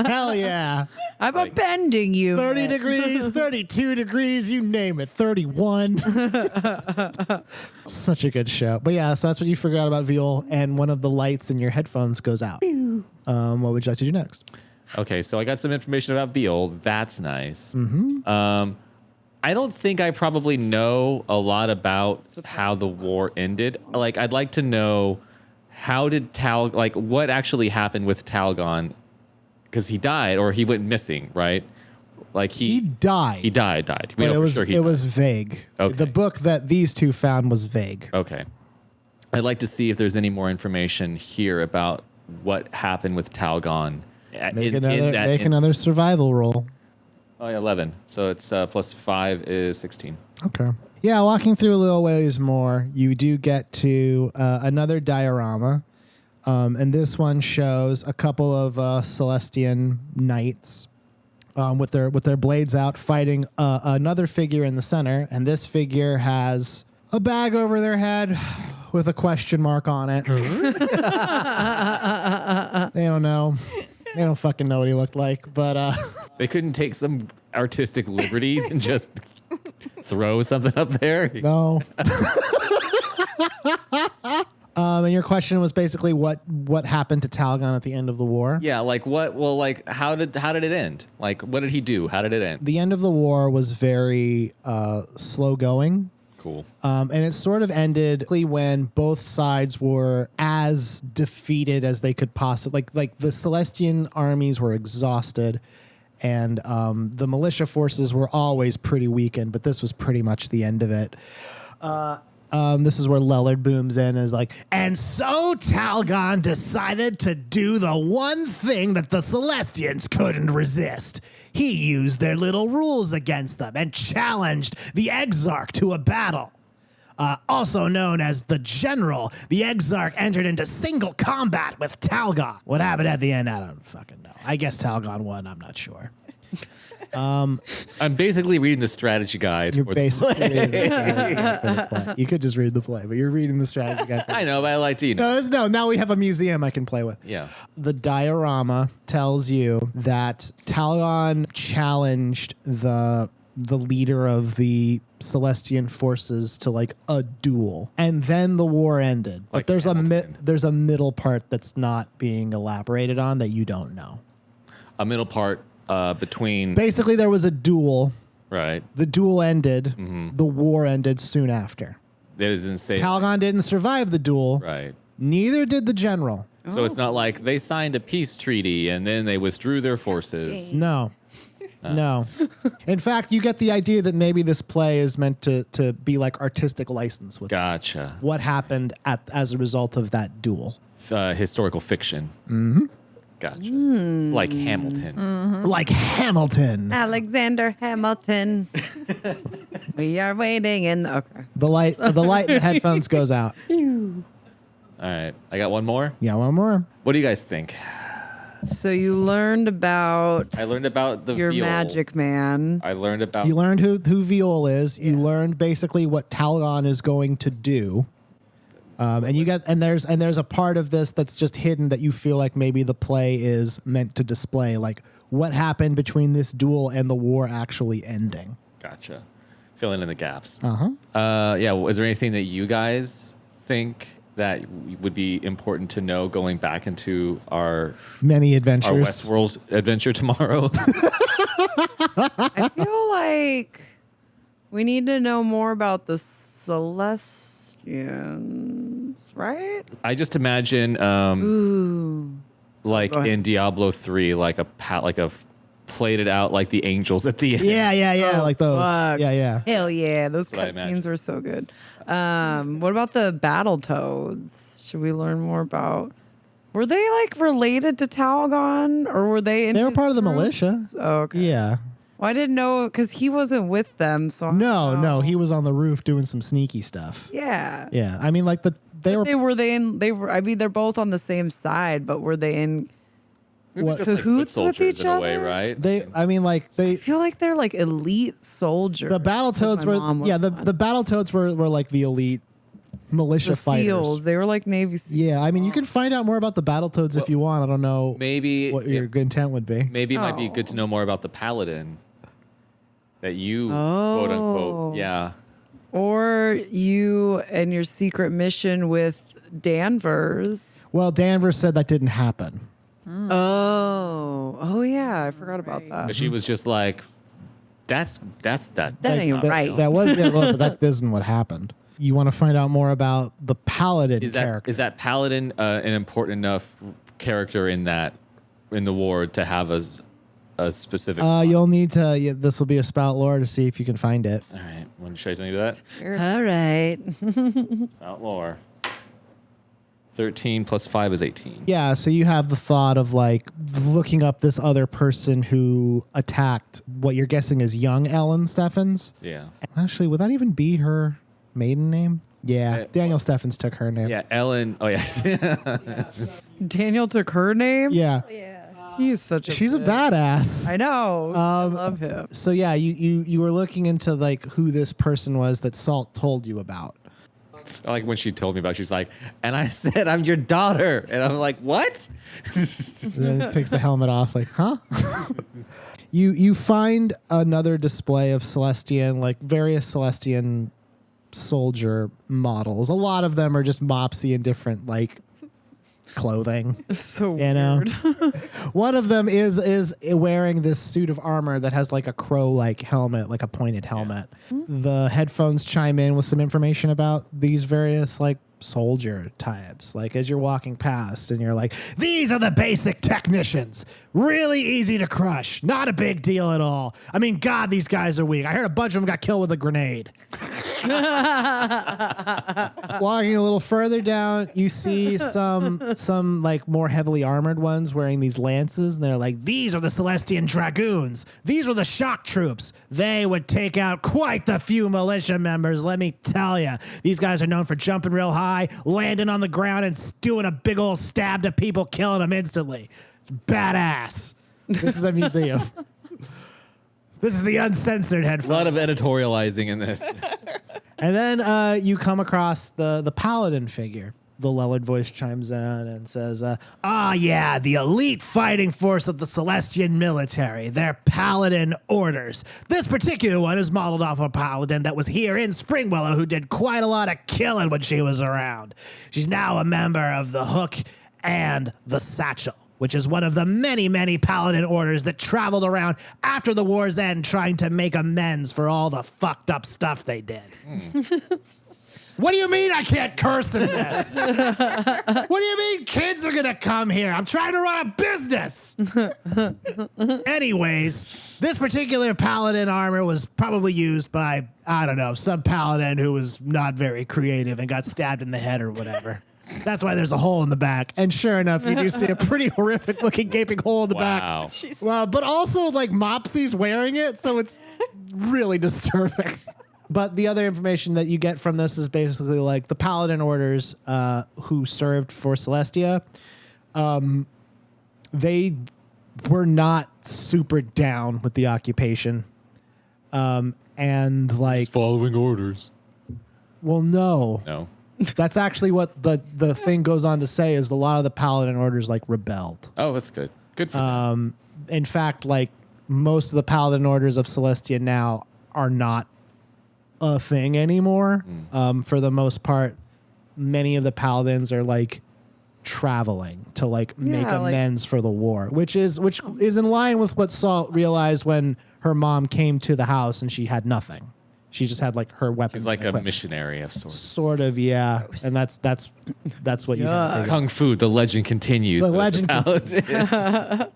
Speaker 2: Hell yeah.
Speaker 3: I'm a bending you.
Speaker 2: 30 degrees, 32 degrees, you name it. 31. Such a good show. But yeah, so that's what you forgot about Viol, and one of the lights in your headphones goes out. What would you like to do next?
Speaker 4: Okay, so I got some information about Viol. That's nice. I don't think I probably know a lot about how the war ended. Like, I'd like to know how did what actually happened with Talgon? Because he died, or he went missing, right? Like
Speaker 2: he died.
Speaker 4: He died.
Speaker 2: But it was vague.
Speaker 4: Okay.
Speaker 2: The book that these two found was vague.
Speaker 4: Okay. I'd like to see if there's any more information here about what happened with Talgon.
Speaker 2: Make another survival roll.
Speaker 4: Oh, yeah, 11. So it's plus 5 is 16.
Speaker 2: Okay. Yeah, walking through a little ways more, you do get to another diorama. And this one shows a couple of Celestian knights with their blades out fighting another figure in the center. And this figure has a bag over their head with a question mark on it. They don't know. They don't fucking know what he looked like, but
Speaker 4: they couldn't take some artistic liberties and just throw something up there.
Speaker 2: No. And your question was basically what happened to Talgon at the end of the war?
Speaker 4: Yeah, like what? Well, like how did it end? Like what did he do? How did it end?
Speaker 2: The end of the war was very slow going.
Speaker 4: Cool.
Speaker 2: And it sort of ended when both sides were as defeated as they could possibly. Like the Celestian armies were exhausted, and the militia forces were always pretty weakened. But this was pretty much the end of it. This is where Lellard booms in as like, and so Talgon decided to do the one thing that the Celestians couldn't resist. He used their little rules against them and challenged the Exarch to a battle. Also known as the General, the Exarch entered into single combat with Talgon. What happened at the end, I don't fucking know. I guess Talgon won, I'm not sure.
Speaker 4: I'm basically reading the strategy guide.
Speaker 2: You're basically reading the strategy guide for the play. You could just read the play, but you're reading the strategy guide.
Speaker 4: I know, but I like to,
Speaker 2: No, now we have a museum I can play with.
Speaker 4: Yeah.
Speaker 2: The diorama tells you that Talgon challenged the leader of the Celestian forces to like a duel, and then the war ended.
Speaker 4: Like
Speaker 2: but
Speaker 4: Hamilton.
Speaker 2: there's a middle part that's not being elaborated on that you don't know.
Speaker 4: A middle part between
Speaker 2: Basically, there was a duel.
Speaker 4: right.
Speaker 2: The duel ended. The war ended soon after.
Speaker 4: That doesn't say
Speaker 2: Talgon didn't survive the duel.
Speaker 4: right.
Speaker 2: Neither did the general.
Speaker 4: So it's not like they signed a peace treaty and then they withdrew their forces.
Speaker 2: No. No. In fact, you get the idea that maybe this play is meant to be like artistic license with
Speaker 4: Gotcha.
Speaker 2: what happened as a result of that duel.
Speaker 4: Historical fiction. Mm-hmm. Gotcha. It's like Hamilton.
Speaker 2: Like Hamilton.
Speaker 3: Alexander Hamilton. We are waiting in the... Okay.
Speaker 2: The light in the headphones goes out.
Speaker 4: All right. I got one more.
Speaker 2: Yeah, one more.
Speaker 4: What do you guys think?
Speaker 3: So you learned about
Speaker 4: I learned about the
Speaker 3: your
Speaker 4: Viol.
Speaker 3: magic man.
Speaker 4: I learned about
Speaker 2: You learned who Viol is. You learned basically what Talgon is going to do. And there's a part of this that's just hidden that you feel like maybe the play is meant to display, like what happened between this duel and the war actually ending.
Speaker 4: Gotcha. Filling in the gaps.
Speaker 2: Uh-huh.
Speaker 4: Yeah. Is there anything that you guys think that would be important to know going back into our
Speaker 2: Many adventures.
Speaker 4: Westworld adventure tomorrow?
Speaker 3: I feel like we need to know more about the Celestians, right?
Speaker 4: I just imagine,
Speaker 3: Ooh.
Speaker 4: like
Speaker 3: Go ahead.
Speaker 4: in Diablo 3, like a plated out like the angels at the end.
Speaker 2: Yeah,
Speaker 3: Oh,
Speaker 2: like those.
Speaker 3: fuck.
Speaker 2: Yeah.
Speaker 3: Hell yeah, those
Speaker 4: what I
Speaker 3: cutscenes were so good. What about the Battletoads? Should we learn more about? Were they like related to Talgon, or were they? In
Speaker 2: They were
Speaker 3: his
Speaker 2: part of the
Speaker 3: groups?
Speaker 2: militia.
Speaker 3: Oh, okay.
Speaker 2: Yeah.
Speaker 3: Well, I didn't know because he wasn't with them. So I don't know.
Speaker 2: No, he was on the roof doing some sneaky stuff.
Speaker 3: Yeah.
Speaker 2: Yeah. I mean, like they were.
Speaker 3: I mean, they're both on the same side, but were they in?
Speaker 2: What-
Speaker 4: Just like foot
Speaker 3: Cahoots with
Speaker 4: soldiers
Speaker 3: each
Speaker 4: in a way,
Speaker 3: other?
Speaker 4: right?
Speaker 2: They
Speaker 3: I feel like they're like elite soldiers.
Speaker 2: the Battletoads
Speaker 3: My mom
Speaker 2: were
Speaker 3: was
Speaker 2: the
Speaker 3: on.
Speaker 2: Battletoads were like the elite militia
Speaker 3: the
Speaker 2: fighters.
Speaker 3: SEALs. They were like Navy SEALs.
Speaker 2: Yeah, I mean, you can find out more about the Battletoads if you want. I don't know
Speaker 4: Maybe
Speaker 2: what your intent would be.
Speaker 4: Maybe it might be
Speaker 3: Oh.
Speaker 4: good to know more about the paladin that you quote unquote. Yeah.
Speaker 3: Or you and your secret mission with Danvers.
Speaker 2: Well, Danvers said that didn't happen.
Speaker 3: Oh yeah, I forgot about that.
Speaker 4: But she was just like, that's that.
Speaker 3: That ain't right.
Speaker 2: That was the but that isn't what happened. You want to find out more about the paladin
Speaker 4: Is
Speaker 2: character.
Speaker 4: that paladin an important enough character in the war to have a specific?
Speaker 2: You'll need to. Yeah, this will be a spout lore to see if you can find it.
Speaker 4: All right. Want to show you something to that?
Speaker 3: All right.
Speaker 4: Spout lore. 13 plus 5 is 18.
Speaker 2: Yeah, so you have the thought of like looking up this other person who attacked what you're guessing is young Ellen Steffens.
Speaker 4: Yeah.
Speaker 2: Actually, would that even be her maiden name? Yeah,
Speaker 4: Uh,
Speaker 2: Daniel Steffens took her name.
Speaker 4: Yeah. Ellen. Oh yeah.
Speaker 3: Daniel took her name.
Speaker 2: Yeah.
Speaker 3: He's such a.
Speaker 2: She's a
Speaker 3: bitch.
Speaker 2: badass.
Speaker 3: I know. I love him.
Speaker 2: So yeah, you were looking into like who this person was that Salt told you about.
Speaker 4: Like when she told me about it, she's like, and I said, I'm your daughter. And I'm like, what?
Speaker 2: Then takes the helmet off, like, huh? You find another display of Celestian, like various Celestian soldier models. A lot of them are just Mopsy in different like clothing.
Speaker 3: So
Speaker 2: You know?
Speaker 3: weird.
Speaker 2: One of them is wearing this suit of armor that has like a crow-like helmet, like a pointed helmet. The headphones chime in with some information about these various like soldier types. Like as you're walking past and you're like, these are the basic technicians. Really easy to crush. Not a big deal at all. I mean, God, these guys are weak. I heard a bunch of them got killed with a grenade. Walking a little further down, you see some like more heavily armored ones wearing these lances, and they're like, these are the Celestian Dragoons. These were the shock troops. They would take out quite the few militia members, let me tell you. These guys are known for jumping real high, landing on the ground, and doing a big old stab to people, killing them instantly. It's badass. This is a museum. This is the uncensored
Speaker 4: A
Speaker 2: headphones.
Speaker 4: lot of editorializing in this.
Speaker 2: And then you come across the paladin figure. The Lellard voice chimes in and says, yeah, the elite fighting force of the Celestian military. They're paladin orders. This particular one is modeled off a paladin that was here in Springwellow who did quite a lot of killing when she was around. She's now a member of the Hook and the Satchel.
Speaker 1: which is one of the many, many paladin orders that traveled around after the war's end trying to make amends for all the fucked up stuff they did. What do you mean I can't curse in this? What do you mean kids are going to come here? I'm trying to run a business. Anyways, this particular paladin armor was probably used by, I don't know, some paladin who was not very creative and got stabbed in the head or whatever. That's why there's a hole in the back. And sure enough, you do see a pretty horrific looking gaping hole in the back. Well, but also like Mopsy's wearing it, so it's really disturbing. But the other information that you get from this is basically like the paladin orders who served for Celestia, they were not super down with the occupation. And like
Speaker 4: following orders.
Speaker 1: Well, no.
Speaker 4: No.
Speaker 1: That's actually what the thing goes on to say is a lot of the paladin orders like rebelled.
Speaker 4: Oh, that's good. Good for them.
Speaker 1: In fact, like most of the paladin orders of Celestia now are not a thing anymore. For the most part, many of the paladins are like traveling to like make amends for the war, which is in line with what Salt realized when her mom came to the house and she had nothing. She just had like her weapons.
Speaker 4: She's like a missionary of sorts.
Speaker 1: Sort of, yeah. And that's what you think.
Speaker 4: Kung Fu, the legend continues.
Speaker 1: The legend
Speaker 4: continues. So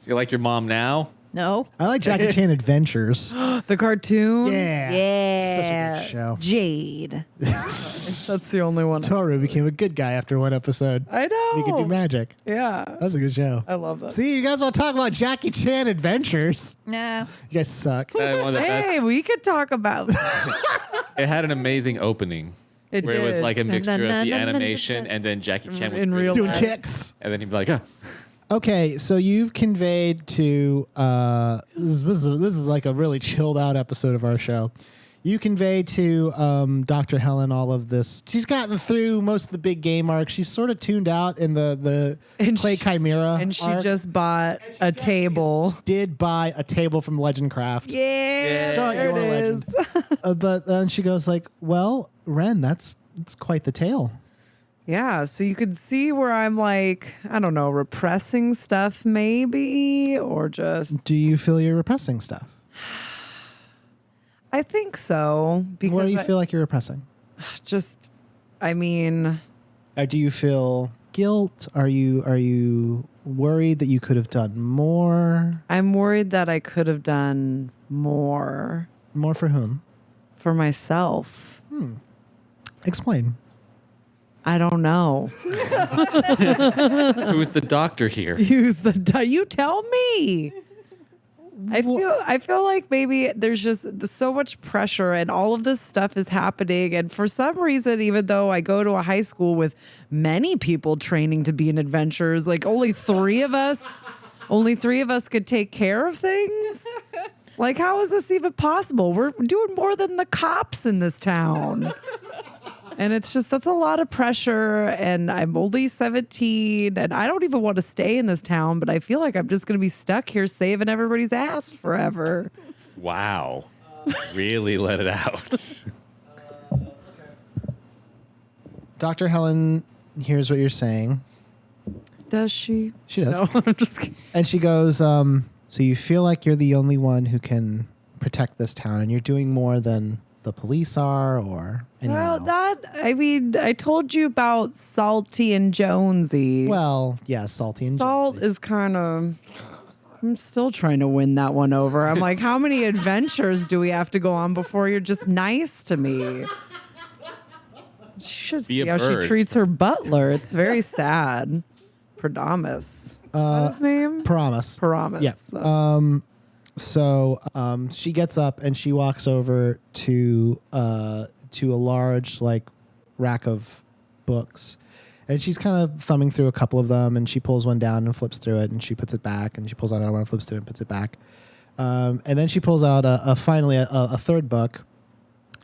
Speaker 4: you like your mom now?
Speaker 5: No.
Speaker 1: I like Jackie Chan Adventures.
Speaker 3: The cartoon?
Speaker 1: Yeah. Such a good show.
Speaker 3: Jade. That's the only one.
Speaker 1: Toru became a good guy after one episode.
Speaker 3: I know.
Speaker 1: He could do magic.
Speaker 3: Yeah.
Speaker 1: That's a good show.
Speaker 3: I love that.
Speaker 1: See, you guys want to talk about Jackie Chan Adventures?
Speaker 5: No.
Speaker 1: You guys suck.
Speaker 4: One of the best.
Speaker 3: Hey, we could talk about
Speaker 4: It had an amazing opening.
Speaker 3: it.
Speaker 4: Where it was
Speaker 3: did.
Speaker 4: like a mixture of the animation and then Jackie Chan was
Speaker 3: In real
Speaker 1: Doing
Speaker 3: life.
Speaker 1: kicks.
Speaker 4: and then he'd be like, oh.
Speaker 1: Okay, so you've conveyed to this is like a really chilled out episode of our show. You convey to Dr. Helen all of this. She's gotten through most of the big game arcs. She's sort of tuned out in the Clay Chimera.
Speaker 3: And she
Speaker 1: arc.
Speaker 3: just bought a table.
Speaker 1: Did buy a table from Legend Craft.
Speaker 3: Yeah.
Speaker 1: Start
Speaker 3: there
Speaker 1: your
Speaker 3: it
Speaker 1: legend.
Speaker 3: is.
Speaker 1: But then she goes like, "Well, Wren, that's quite the tale."
Speaker 3: Yeah, so you could see where I'm like, I don't know, repressing stuff maybe, or just,
Speaker 1: Do you feel you're repressing stuff?
Speaker 3: I think so. Because
Speaker 1: What do you feel like you're repressing?
Speaker 3: just, I mean,
Speaker 1: Do you feel guilt? Are you worried that you could have done more?
Speaker 3: I'm worried that I could have done more
Speaker 1: More for whom?
Speaker 3: for myself.
Speaker 1: Explain.
Speaker 3: I don't know.
Speaker 4: Who's the doctor here?
Speaker 3: You tell me. I feel like maybe there's just so much pressure and all of this stuff is happening. And for some reason, even though I go to a high school with many people training to be in adventurers, like only three of us could take care of things. Like, how is this even possible? We're doing more than the cops in this town. And it's just, that's a lot of pressure. And I'm only 17 and I don't even want to stay in this town, but I feel like I'm just going to be stuck here saving everybody's ass forever.
Speaker 4: Wow. Really let it out.
Speaker 1: Dr. Helen hears what you're saying.
Speaker 3: Does she?
Speaker 1: She does.
Speaker 3: No, I'm just kidding.
Speaker 1: And she goes, so you feel like you're the only one who can protect this town and you're doing more than the police are or anyone else?
Speaker 3: I told you about Salty and Jonesy.
Speaker 1: Well, yeah, Salty and
Speaker 3: Salt
Speaker 1: Jonesy.
Speaker 3: is kind of, I'm still trying to win that one over. I'm like, how many adventures do we have to go on before you're just nice to me? You should
Speaker 4: Be
Speaker 3: see
Speaker 4: a
Speaker 3: how
Speaker 4: bird.
Speaker 3: she treats her butler. It's very sad. Promise. What's his name?
Speaker 1: Promise.
Speaker 3: Promise.
Speaker 1: Yeah. So she gets up and she walks over to a large like rack of books, and she's kind of thumbing through a couple of them, and she pulls one down and flips through it, and she puts it back, and she pulls out another one, flips through it, and puts it back, and then she pulls out finally a third book,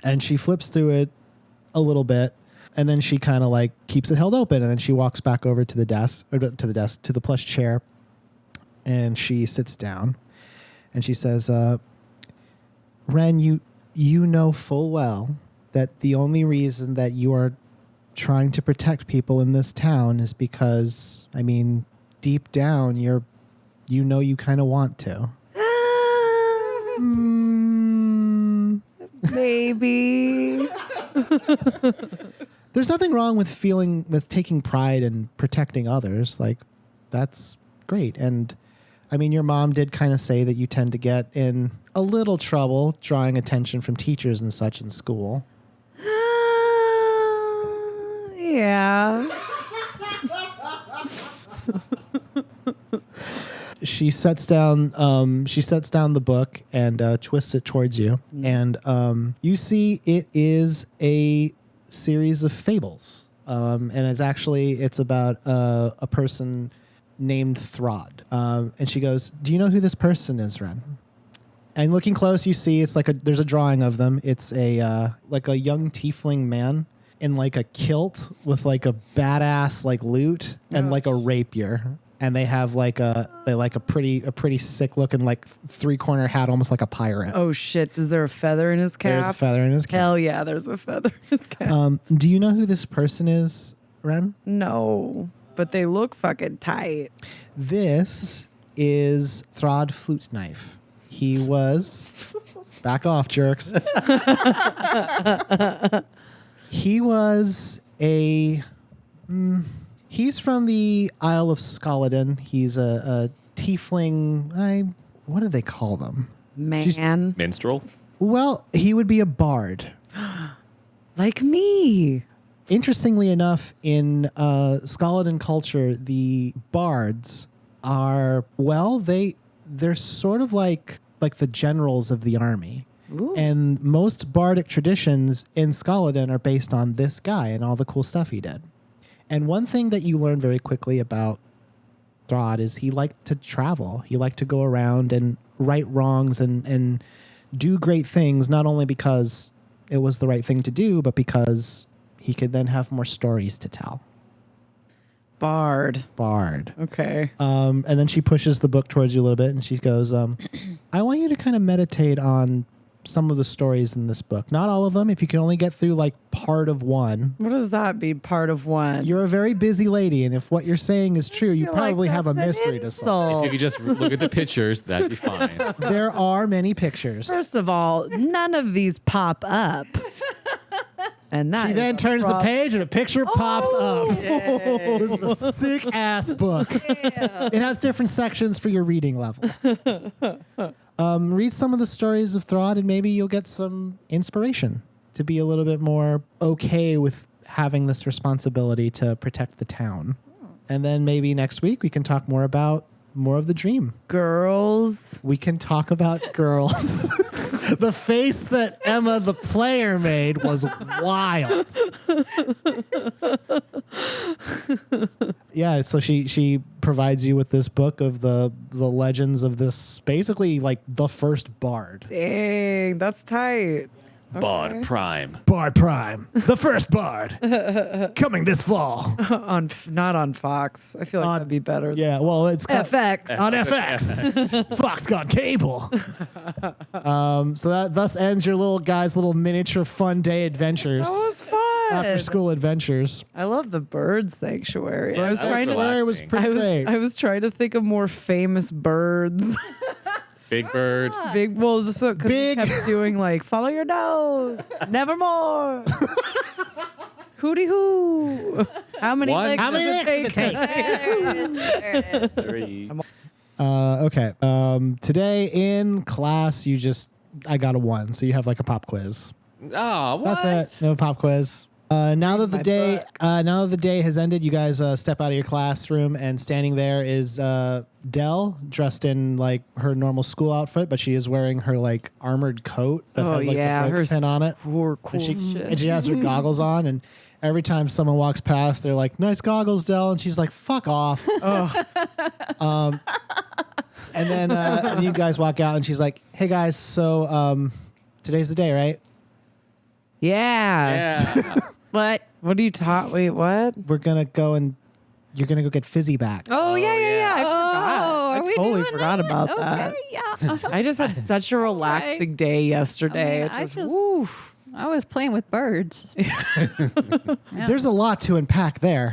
Speaker 1: and she flips through it a little bit, and then she kind of like keeps it held open, and then she walks back over to the plush chair, and she sits down. And she says, Wren, you know full well that the only reason that you are trying to protect people in this town is because, I mean,
Speaker 2: deep down, you kind of want to.
Speaker 3: Maybe.
Speaker 2: There's nothing wrong with taking pride in protecting others. Like, that's great. And I mean, your mom did kind of say that you tend to get in a little trouble drawing attention from teachers and such in school.
Speaker 3: Yeah.
Speaker 2: She sets down the book and twists it towards you, and you see it is a series of fables, and it's about a person named Throd. And she goes, "Do you know who this person is, Wren?" And looking close, you see there's a drawing of them. It's a young tiefling man in like a kilt with like a badass like lute and like a rapier. And they have like a pretty sick looking like 3-corner hat, almost like a pirate.
Speaker 3: Oh shit! Is there a feather in his cap?
Speaker 2: There's a feather in his cap.
Speaker 3: Hell yeah, there's a feather in his cap.
Speaker 2: Do you know who this person is, Wren?
Speaker 3: No, but they look fucking tight.
Speaker 2: This is Throd Flute Knife. He was back off, jerks. He was he's from the Isle of Scoladin. He's a tiefling. What do they call them?
Speaker 3: Man.
Speaker 4: Minstrel?
Speaker 2: Well, he would be a bard.
Speaker 3: Like me.
Speaker 2: Interestingly enough, in Scoladin culture, the bards are, well, they're sort of like the generals of the army.
Speaker 3: Ooh.
Speaker 2: And most bardic traditions in Scoladin are based on this guy and all the cool stuff he did. And one thing that you learn very quickly about Throd is he liked to travel. He liked to go around and right wrongs and do great things, not only because it was the right thing to do, but because he could then have more stories to tell.
Speaker 3: Bard. Okay.
Speaker 2: And then she pushes the book towards you a little bit and she goes, I want you to kind of meditate on some of the stories in this book. Not all of them. If you can only get through like part of one.
Speaker 3: What does that be, part of one?
Speaker 2: You're a very busy lady, and if what you're saying is true, you probably have a mystery to solve.
Speaker 4: If you could just look at the pictures, that'd be fine.
Speaker 2: There are many pictures.
Speaker 3: First of all, none of these pop up. And that
Speaker 2: She then turns the page and a picture pops up.
Speaker 3: Yay.
Speaker 2: This is a sick ass book. It has different sections for your reading level. Read some of the stories of Throd and maybe you'll get some inspiration to be a little bit more okay with having this responsibility to protect the town. And then maybe next week we can talk more about more of the dream.
Speaker 3: Girls.
Speaker 2: We can talk about girls. The face that Emma, the player, made was wild. Yeah, so she provides you with this book of the legends of this, basically like the first bard.
Speaker 3: Dang, that's tight.
Speaker 4: Bard Prime.
Speaker 2: Bard Prime, the first bard, coming this fall.
Speaker 3: Not on Fox. I feel like that'd be better.
Speaker 2: Yeah, well, it's
Speaker 3: FX.
Speaker 2: on FX. Fox got cable. So that thus ends your little guy's little miniature fun day adventures.
Speaker 3: That was fun.
Speaker 2: After school adventures.
Speaker 3: I love the bird sanctuary.
Speaker 4: Yeah,
Speaker 3: I was
Speaker 4: that was
Speaker 3: trying to.
Speaker 4: relaxing.
Speaker 2: It was pretty great.
Speaker 3: I was trying to think of more famous birds.
Speaker 4: Big Bird.
Speaker 3: Big. Well, so because we
Speaker 2: Big.
Speaker 3: kept doing like follow your nose, nevermore. Hooty hoo. How many
Speaker 4: One.
Speaker 3: legs?
Speaker 2: How many
Speaker 3: does
Speaker 2: legs does it take?
Speaker 5: There it is.
Speaker 4: 3.
Speaker 2: Okay. Today in class, I got a 1, so you have like a pop quiz.
Speaker 4: Oh, what?
Speaker 2: That's it. No pop quiz. Now that the day has ended, you guys step out of your classroom, and standing there is Dell, dressed in like her normal school outfit, but she is wearing her like armored coat that has like the roach pin on it.
Speaker 3: Cool
Speaker 2: And she has her goggles on, and every time someone walks past, they're like, "Nice goggles, Dell," and she's like, "Fuck off." And then you guys walk out, and she's like, "Hey guys, so today's the day, right?
Speaker 3: Yeah.
Speaker 4: Yeah.
Speaker 5: What?
Speaker 3: What are you taught? Wait, what?
Speaker 2: We're gonna go and you're gonna go get Fizzy back."
Speaker 3: Oh yeah. I
Speaker 5: are we
Speaker 3: totally
Speaker 5: doing
Speaker 3: forgot
Speaker 5: that?
Speaker 3: about that.
Speaker 5: Okay, yeah.
Speaker 3: I just had such a relaxing day yesterday.
Speaker 5: I
Speaker 3: It just,
Speaker 5: just-
Speaker 3: woo.
Speaker 5: I was playing with birds.
Speaker 2: There's a lot to unpack there.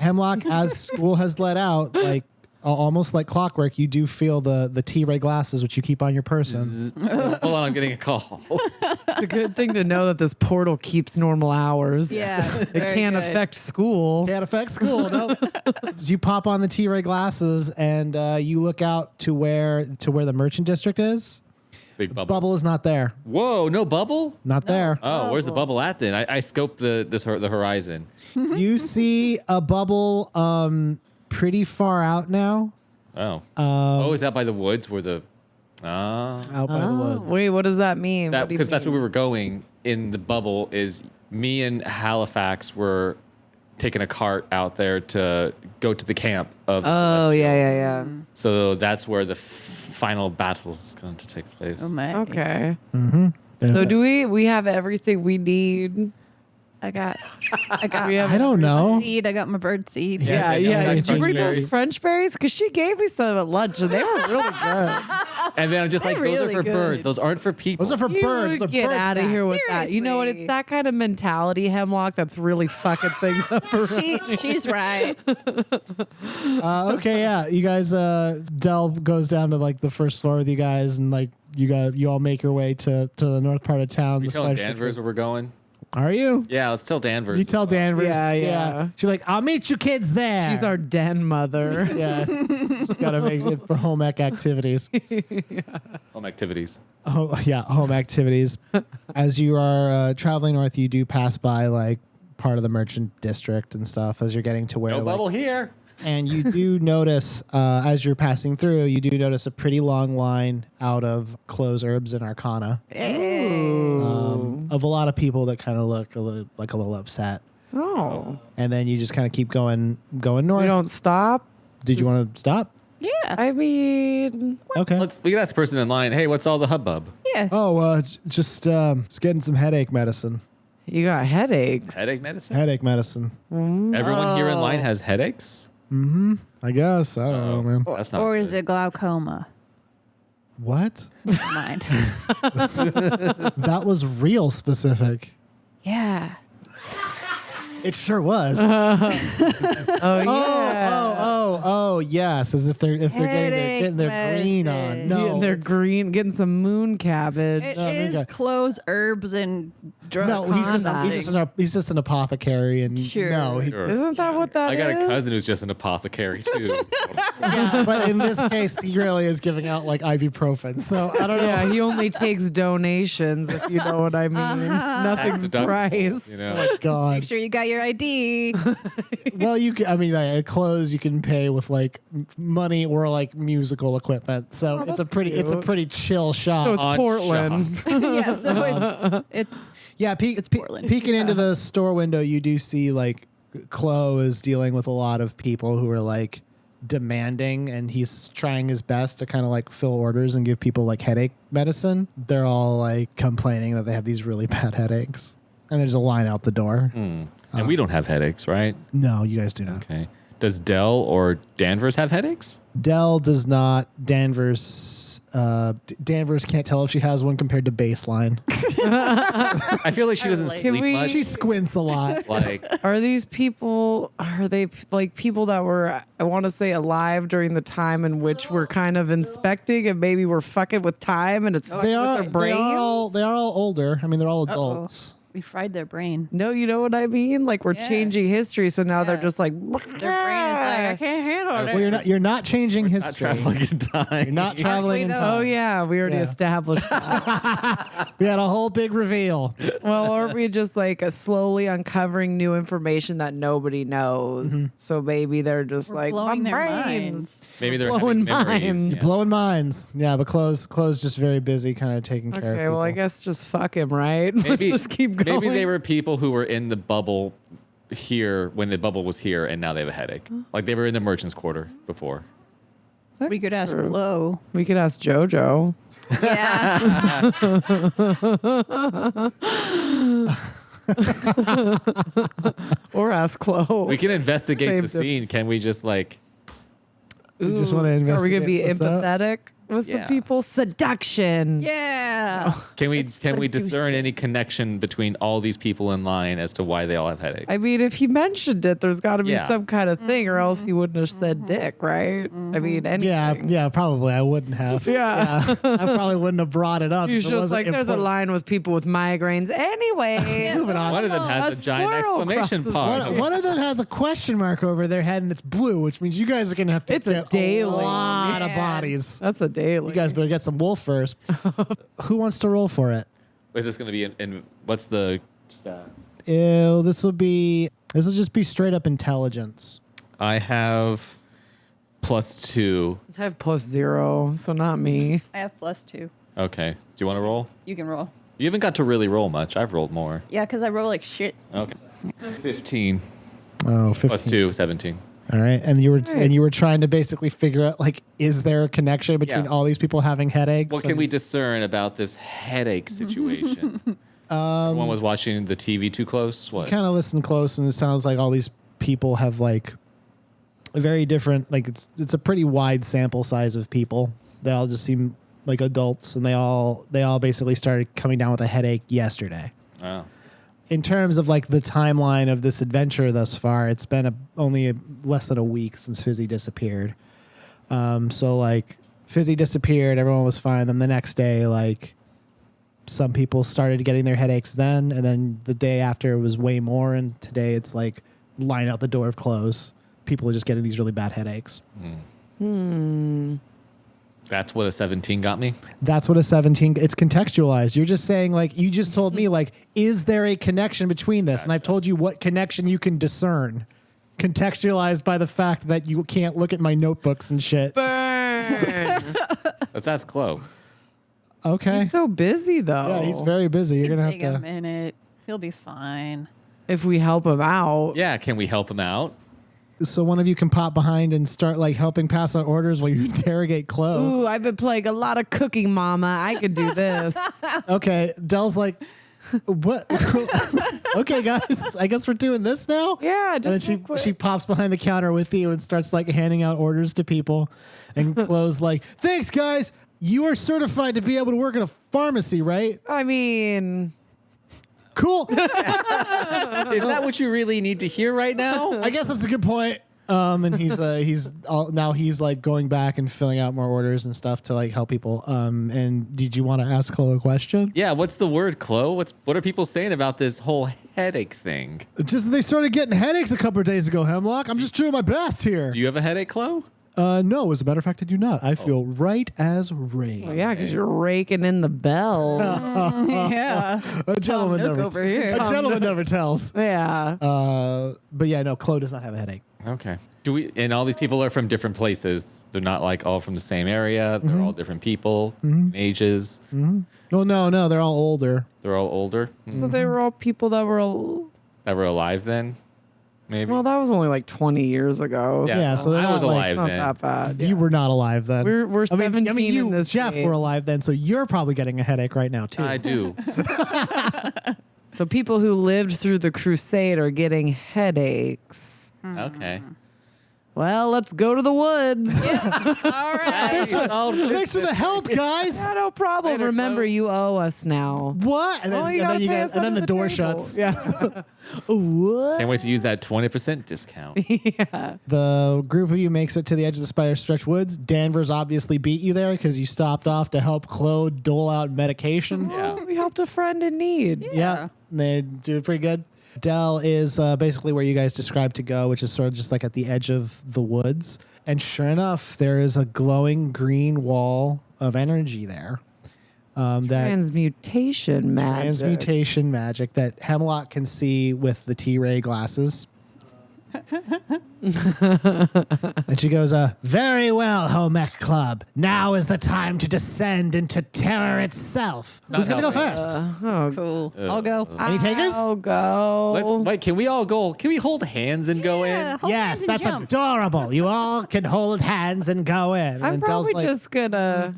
Speaker 2: Hemlock, as school has let out, like almost like clockwork, you do feel the T-ray glasses, which you keep on your person.
Speaker 4: Hold on, I'm getting a call.
Speaker 3: It's a good thing to know that this portal keeps normal hours.
Speaker 5: Yeah.
Speaker 3: It
Speaker 5: very
Speaker 3: can't
Speaker 5: good.
Speaker 3: affect school.
Speaker 2: Can't affect school, no. So you pop on the T-ray glasses and you look out to where the merchant district is.
Speaker 4: Big bubble.
Speaker 2: Bubble is not there.
Speaker 4: Whoa, no bubble?
Speaker 2: Not there.
Speaker 4: Oh, where's the bubble at then? I scoped the horizon.
Speaker 2: You see a bubble pretty far out now.
Speaker 4: Oh. Is that by the woods where the
Speaker 2: Out by the woods.
Speaker 3: Wait, what does that mean? What do you
Speaker 4: because that's
Speaker 3: mean?
Speaker 4: where we were going in the bubble. Is me and Halifax were taking a cart out there to go to the camp of the
Speaker 3: Oh,
Speaker 4: Celestials.
Speaker 3: yeah.
Speaker 4: So that's where the final battle is going to take place.
Speaker 5: Oh my.
Speaker 3: Okay.
Speaker 2: There's
Speaker 3: So
Speaker 2: a-
Speaker 3: do we have everything we need?
Speaker 5: I got
Speaker 3: We have
Speaker 2: I don't know.
Speaker 5: seed. I got my bird seed.
Speaker 3: Yeah.
Speaker 4: Yeah,
Speaker 3: Did you
Speaker 4: crunch
Speaker 3: bring
Speaker 4: berries.
Speaker 3: those French berries? Because she gave me some at lunch and they were really good.
Speaker 4: And then I'm just like, those are
Speaker 5: really
Speaker 4: for
Speaker 5: good.
Speaker 4: birds. Those aren't for people.
Speaker 2: Those are for
Speaker 3: You
Speaker 2: birds. They're
Speaker 3: get
Speaker 2: bird
Speaker 3: out of
Speaker 2: snacks.
Speaker 3: here with that. You know what? It's that kind of mentality, Hemlock, that's really fucking things up for
Speaker 5: She's right.
Speaker 2: Okay, yeah. You guys, Del goes down to like the first floor with you guys, and like you all make your way to the north part of town.
Speaker 4: You
Speaker 2: the
Speaker 4: telling
Speaker 2: spice
Speaker 4: Danvers
Speaker 2: shop.
Speaker 4: where we're going?
Speaker 2: Are you?
Speaker 4: Yeah, let's tell Danvers.
Speaker 2: You tell Danvers.
Speaker 3: Yeah.
Speaker 2: She's like, I'll meet you kids there.
Speaker 3: She's our den mother.
Speaker 2: Yeah. She's got to make it for home ec activities.
Speaker 4: Home activities.
Speaker 2: Oh, yeah, home activities. As you are traveling north, you do pass by like part of the merchant district and stuff as you're getting to where
Speaker 4: No
Speaker 2: like,
Speaker 4: bubble here.
Speaker 2: and you do notice as you're passing through, you do notice a pretty long line out of clothes, herbs, and arcana of a lot of people that kind of look a little upset.
Speaker 3: Oh.
Speaker 2: And then you just kind of keep going north.
Speaker 3: We don't stop?
Speaker 2: Did you want to stop?
Speaker 5: Yeah.
Speaker 3: I mean,
Speaker 2: Okay.
Speaker 4: We can ask the person in line, hey, what's all the hubbub?
Speaker 5: Yeah.
Speaker 2: Oh, just getting some headache medicine.
Speaker 3: you got headaches.
Speaker 4: Headache medicine?
Speaker 2: Headache medicine.
Speaker 4: Everyone here in line has headaches?
Speaker 2: I guess. I don't know, man.
Speaker 4: That's not
Speaker 5: Or is
Speaker 4: good.
Speaker 5: it glaucoma?
Speaker 2: What?
Speaker 5: Never mind.
Speaker 2: That was real specific.
Speaker 5: Yeah.
Speaker 2: It sure was.
Speaker 3: Oh, yeah.
Speaker 2: Oh, yes. As if they're
Speaker 5: Headache
Speaker 2: getting their green on.
Speaker 5: medicine.
Speaker 2: No,
Speaker 3: Getting their
Speaker 2: it's-
Speaker 3: green, getting some moon cabbage.
Speaker 5: It
Speaker 2: Oh,
Speaker 5: is
Speaker 2: okay.
Speaker 5: clothes, herbs, and drugs.
Speaker 2: No, he's just an apothecary, and
Speaker 5: Sure.
Speaker 2: no, he,
Speaker 4: Sure.
Speaker 3: Isn't that what that
Speaker 4: I got a
Speaker 3: is?
Speaker 4: cousin who's just an apothecary too.
Speaker 2: but in this case, he really is giving out like ibuprofen. So I don't know.
Speaker 3: Yeah, he only takes donations, if you know what I mean. Nothing's
Speaker 4: Tax-deductible,
Speaker 3: priced.
Speaker 4: You know?
Speaker 2: God.
Speaker 5: Make sure you got your ID.
Speaker 2: Well, you can. I mean, like, clothes you can pay with like money or like musical equipment. So it's a
Speaker 3: that's
Speaker 2: pretty
Speaker 3: cute.
Speaker 2: chill shop.
Speaker 3: So it's
Speaker 4: On
Speaker 3: Portland.
Speaker 5: Yeah, so it's
Speaker 2: Yeah,
Speaker 5: Portland.
Speaker 2: peeking into the store window, you do see like Chloe is dealing with a lot of people who are like demanding, and he's trying his best to kind of like fill orders and give people like headache medicine. They're all like complaining that they have these really bad headaches, and there's a line out the door.
Speaker 4: And we don't have headaches, right?
Speaker 2: No, you guys do not.
Speaker 4: Okay. Does Dell or Danvers have headaches?
Speaker 2: Dell does not. Danvers can't tell if she has one compared to baseline.
Speaker 4: I feel like she doesn't
Speaker 5: Can
Speaker 4: sleep
Speaker 3: we-
Speaker 4: much.
Speaker 2: She squints a lot.
Speaker 4: Like,
Speaker 3: Are these people, are they like people that were, I want to say, alive during the time in which we're kind of inspecting and maybe we're fucking with time and it's fucking
Speaker 2: They
Speaker 3: with
Speaker 2: are.
Speaker 3: their brains?
Speaker 2: They are all older. I mean, they're all adults.
Speaker 5: we fried their brain.
Speaker 3: No, you know what I mean? Like we're
Speaker 5: Yeah.
Speaker 3: changing history, so now they're
Speaker 5: Yeah.
Speaker 3: just like,
Speaker 5: Their brain is like, I can't handle it.
Speaker 2: Well, you're not changing
Speaker 4: not
Speaker 2: history.
Speaker 4: traveling in time.
Speaker 2: You're not traveling in
Speaker 5: know.
Speaker 2: time.
Speaker 3: oh yeah, we already
Speaker 2: Yeah.
Speaker 3: established that.
Speaker 2: We had a whole big reveal.
Speaker 3: Well, or we just like slowly uncovering new information that nobody knows. So maybe they're just like,
Speaker 5: blowing
Speaker 3: my
Speaker 5: their
Speaker 3: brains.
Speaker 5: minds.
Speaker 4: Maybe they're
Speaker 3: Blowing
Speaker 4: having memories.
Speaker 3: minds.
Speaker 4: Yeah.
Speaker 2: Blowing minds. Yeah, but Chloe's just very busy kind of taking care of
Speaker 3: Okay,
Speaker 2: people.
Speaker 3: well, I guess just fuck him, right?
Speaker 4: Maybe
Speaker 3: Let's just keep going.
Speaker 4: Maybe they were people who were in the bubble here when the bubble was here, and now they have a headache. Like they were in the merchant's quarter before.
Speaker 5: We could ask
Speaker 3: true.
Speaker 5: Chloe.
Speaker 3: We could ask JoJo.
Speaker 5: Yeah.
Speaker 3: Or ask Chloe.
Speaker 4: We can investigate
Speaker 3: Same
Speaker 4: the scene. Can we just like?
Speaker 2: You just want to
Speaker 3: Are we
Speaker 2: investigate
Speaker 3: gonna be
Speaker 2: what's up?
Speaker 3: empathetic? with
Speaker 4: Yeah.
Speaker 3: some people. Seduction.
Speaker 5: Yeah.
Speaker 4: Can we
Speaker 3: seducing.
Speaker 4: discern any connection between all these people in line as to why they all have headaches?
Speaker 3: I mean, if he mentioned it, there's got to be
Speaker 4: Yeah.
Speaker 3: some kind of thing, or else he wouldn't have said dick, right? I mean, anything.
Speaker 2: Yeah, probably. I wouldn't have.
Speaker 3: Yeah.
Speaker 2: I probably wouldn't have brought it up.
Speaker 3: He's
Speaker 2: if it
Speaker 3: just
Speaker 2: wasn't
Speaker 3: like, there's a
Speaker 2: important.
Speaker 3: line with people with migraines. Anyway,
Speaker 2: Moving on.
Speaker 4: One of them has a giant
Speaker 3: squirrel
Speaker 4: exclamation
Speaker 3: crosses
Speaker 4: point.
Speaker 2: One of them has a question mark over their head and it's blue, which means you guys are going to have to
Speaker 3: It's a
Speaker 2: get
Speaker 3: daily.
Speaker 2: lot of
Speaker 5: Man.
Speaker 2: bodies.
Speaker 3: that's a daily.
Speaker 2: You guys better get some wolf first. Who wants to roll for it?
Speaker 4: Is this going to be in what's the stat?
Speaker 2: Ew, this will just be straight up intelligence.
Speaker 4: I have +2.
Speaker 3: I have +0, so not me.
Speaker 5: I have +2.
Speaker 4: Okay. Do you want to roll?
Speaker 5: You can roll.
Speaker 4: You haven't got to really roll much. I've rolled more.
Speaker 5: Yeah, because I roll like shit.
Speaker 4: Okay. 15.
Speaker 2: Oh, 15.
Speaker 4: +2, 17.
Speaker 2: All right. And you were trying to basically figure out, like, is there a connection between
Speaker 4: Yeah.
Speaker 2: all these people having headaches?
Speaker 4: What can we discern about this headache situation? One was watching the TV too close. What?
Speaker 2: kind of listen close, and it sounds like all these people have like a very different, like it's a pretty wide sample size of people. They all just seem like adults, and they all basically started coming down with a headache yesterday.
Speaker 4: Oh.
Speaker 2: In terms of like the timeline of this adventure thus far, it's been only less than a week since Fizzy disappeared. So like Fizzy disappeared, everyone was fine. Then the next day, like some people started getting their headaches then, and then the day after it was way more, and today it's like line out the door of clothes. People are just getting these really bad headaches.
Speaker 4: That's what a 17 got me?
Speaker 2: That's what a 17, it's contextualized. You're just saying, like, you just told me, like, is there a connection between this? And I've told you what connection you can discern. Contextualized by the fact that you can't look at my notebooks and shit.
Speaker 3: Burn.
Speaker 4: Let's ask Chloe.
Speaker 2: Okay.
Speaker 3: He's so busy though.
Speaker 2: Yeah, he's very busy. You're
Speaker 5: It'll
Speaker 2: going
Speaker 5: take
Speaker 2: to
Speaker 5: a
Speaker 2: have to.
Speaker 5: minute. He'll be fine.
Speaker 3: If we help him out.
Speaker 4: Yeah, can we help him out?
Speaker 2: So one of you can pop behind and start, like, helping pass out orders while you interrogate Chloe.
Speaker 3: Ooh, I've been playing a lot of cooking, Mama. I could do this.
Speaker 2: Okay. Dell's like, what? Okay, guys, I guess we're doing this now?
Speaker 3: Yeah,
Speaker 2: And then
Speaker 3: just
Speaker 2: she pops behind the counter with you and starts like handing out orders to people. And Chloe's like, thanks, guys. You are certified to be able to work at a pharmacy, right?
Speaker 3: I mean,
Speaker 2: Cool.
Speaker 4: Is that what you really need to hear right now?
Speaker 2: I guess that's a good point. And now he's like going back and filling out more orders and stuff to like help people. And did you want to ask Chloe a question?
Speaker 4: Yeah, what's the word, Chloe? What are people saying about this whole headache thing?
Speaker 2: Just that they started getting headaches a couple of days ago, Hemlock. I'm just doing my best here.
Speaker 4: Do you have a headache, Chloe?
Speaker 2: No, as a matter of fact, I do not. I feel right as rain.
Speaker 3: well, yeah, because you're raking in the bells.
Speaker 5: Yeah.
Speaker 2: A gentleman
Speaker 5: Nook
Speaker 2: never.
Speaker 5: over here.
Speaker 2: A gentleman never tells.
Speaker 3: Yeah.
Speaker 2: But yeah, no, Chloe does not have a headache.
Speaker 4: Okay. And all these people are from different places. They're not like all from the same area. They're all different people, ages.
Speaker 2: Well, no, they're all older.
Speaker 4: They're all older.
Speaker 3: So they were all people that were,
Speaker 4: That were alive then, maybe.
Speaker 3: well, that was only like 20 years ago.
Speaker 2: Yeah, so they're
Speaker 4: I was
Speaker 2: not, like,
Speaker 4: alive
Speaker 3: Not
Speaker 4: then.
Speaker 3: that bad.
Speaker 2: You were not alive then.
Speaker 3: We're 17
Speaker 2: I mean, you,
Speaker 3: in this
Speaker 2: Jeff,
Speaker 3: game.
Speaker 2: were alive then, so you're probably getting a headache right now too.
Speaker 4: I do.
Speaker 3: So people who lived through the crusade are getting headaches.
Speaker 4: Okay.
Speaker 3: Well, let's go to the woods.
Speaker 5: All right.
Speaker 2: Thanks for the help, guys.
Speaker 3: Yeah, no problem.
Speaker 4: Later,
Speaker 3: Remember,
Speaker 4: Chloe.
Speaker 3: you owe us now.
Speaker 2: What? And then,
Speaker 3: Oh, you
Speaker 2: and
Speaker 3: gotta
Speaker 2: then you
Speaker 3: pay
Speaker 2: guys,
Speaker 3: us
Speaker 2: and then
Speaker 3: under
Speaker 2: the door
Speaker 3: table.
Speaker 2: shuts.
Speaker 3: Yeah. What?
Speaker 4: Can't wait to use that 20% discount.
Speaker 3: Yeah.
Speaker 2: The group of you makes it to the edge of the Spider Stretch Woods. Danvers obviously beat you there because you stopped off to help Chloe dole out medication.
Speaker 4: Yeah.
Speaker 3: We helped a friend in need.
Speaker 2: Yeah, they do pretty good. Dell is basically where you guys described to go, which is sort of just like at the edge of the woods. And sure enough, there is a glowing green wall of energy there. That
Speaker 3: Transmutation magic.
Speaker 2: transmutation magic that Hemlock can see with the T-ray glasses. And she goes, very well, Homek Club. Now is the time to descend into terror itself. Who's going to go first?
Speaker 3: Oh,
Speaker 5: Cool. I'll go.
Speaker 2: Any takers?
Speaker 3: I'll go.
Speaker 4: Wait, can we all go? Can we hold hands and go in?
Speaker 5: Hold
Speaker 2: Yes,
Speaker 5: hands and
Speaker 2: that's
Speaker 5: jump.
Speaker 2: adorable. You all can hold hands and go in.
Speaker 3: I'm
Speaker 2: and Dell's
Speaker 3: probably just gonna,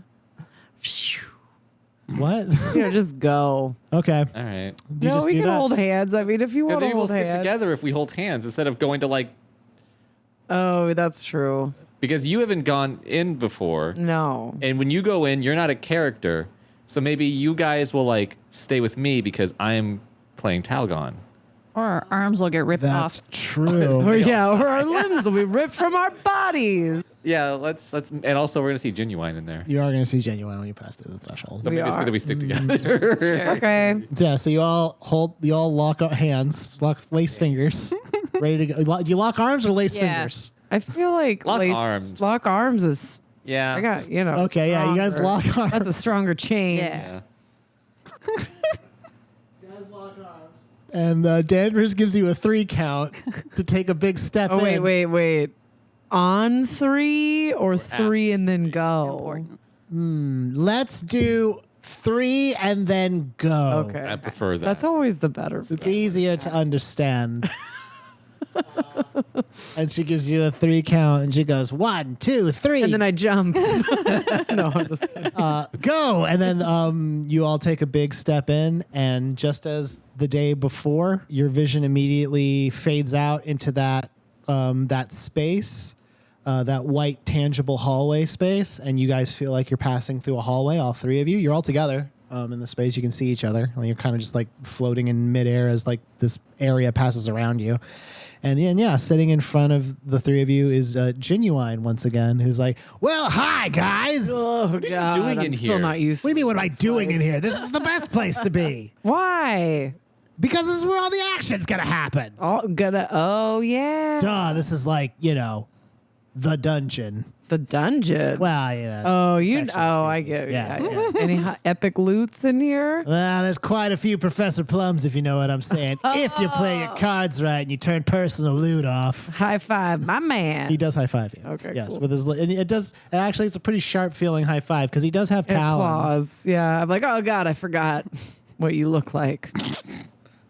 Speaker 2: what?
Speaker 3: just go.
Speaker 2: Okay.
Speaker 4: All right.
Speaker 2: You
Speaker 3: No,
Speaker 2: just
Speaker 3: we
Speaker 2: do
Speaker 3: can
Speaker 2: that?
Speaker 3: hold hands. I mean, if you
Speaker 4: Because
Speaker 3: want to
Speaker 4: maybe we'll
Speaker 3: hold
Speaker 4: stick
Speaker 3: hands.
Speaker 4: together if we hold hands instead of going to like.
Speaker 3: Oh, that's true.
Speaker 4: because you haven't gone in before.
Speaker 3: No.
Speaker 4: And when you go in, you're not a character. So maybe you guys will like stay with me because I'm playing Talgon.
Speaker 5: Or our arms will get ripped
Speaker 2: That's
Speaker 5: off.
Speaker 2: true.
Speaker 3: Or our limbs will be ripped from our bodies.
Speaker 4: Yeah, let's and also we're gonna see Genuine in there.
Speaker 2: You are going to see Genuine when you pass through the threshold.
Speaker 4: So
Speaker 3: We
Speaker 4: maybe it's good
Speaker 3: are.
Speaker 4: that we stick together.
Speaker 3: Okay.
Speaker 2: Yeah, so you all lock up hands, lace fingers, ready to go. You lock arms or lace
Speaker 5: Yeah.
Speaker 2: fingers?
Speaker 3: I feel like
Speaker 4: Lock arms.
Speaker 3: Lock arms is.
Speaker 4: Yeah.
Speaker 3: I got
Speaker 2: Okay, yeah, you guys
Speaker 3: stronger.
Speaker 2: lock arms.
Speaker 3: That's a stronger chain.
Speaker 5: Yeah.
Speaker 2: And Danvers gives you a 3 count to take a big step
Speaker 3: Oh
Speaker 2: in.
Speaker 3: wait. On 3 or 3 and then go.
Speaker 5: Important.
Speaker 2: Let's do 3 and then go.
Speaker 3: Okay.
Speaker 4: I prefer that.
Speaker 3: That's always the better.
Speaker 2: It's easier to understand. And she gives you a 3 count, and she goes 1, 2, 3.
Speaker 3: And then I jump. No, I'm just kidding.
Speaker 2: Go, and then you all take a big step in, and just as the day before, your vision immediately fades out into that space, that white tangible hallway space, and you guys feel like you're passing through a hallway. All 3 of you, you're all together in the space. You can see each other, and you're kind of just like floating in midair as like this area passes around you. And then, yeah, sitting in front of the 3 of you is Genuine once again, who's like, "Well, hi guys.
Speaker 3: Oh,
Speaker 4: What are you
Speaker 3: God,
Speaker 4: doing
Speaker 3: I'm
Speaker 4: in
Speaker 3: still
Speaker 4: here?
Speaker 3: not used
Speaker 2: What do
Speaker 3: to
Speaker 2: you mean? What am I doing in here? This is the best place to be
Speaker 3: Why?
Speaker 2: because this is where all the action's gonna happen.
Speaker 3: Oh, yeah.
Speaker 2: Duh, this is like the dungeon.
Speaker 3: The dungeon.
Speaker 2: Well,
Speaker 3: Oh,
Speaker 2: textually
Speaker 3: I
Speaker 2: speaking.
Speaker 3: get it.
Speaker 2: Yeah,
Speaker 3: Yeah. Any epic loots in here?
Speaker 2: Well, there's quite a few Professor Plums, if you know what I'm saying. If you play your cards right and you turn personal loot off.
Speaker 3: High five, my man.
Speaker 2: He does high five you.
Speaker 3: Okay,
Speaker 2: Yes,
Speaker 3: cool.
Speaker 2: with his and it does. Actually, it's a pretty sharp feeling high five because he does have
Speaker 3: And
Speaker 2: talons.
Speaker 3: claws. Yeah. I'm like, oh God, I forgot what you look like.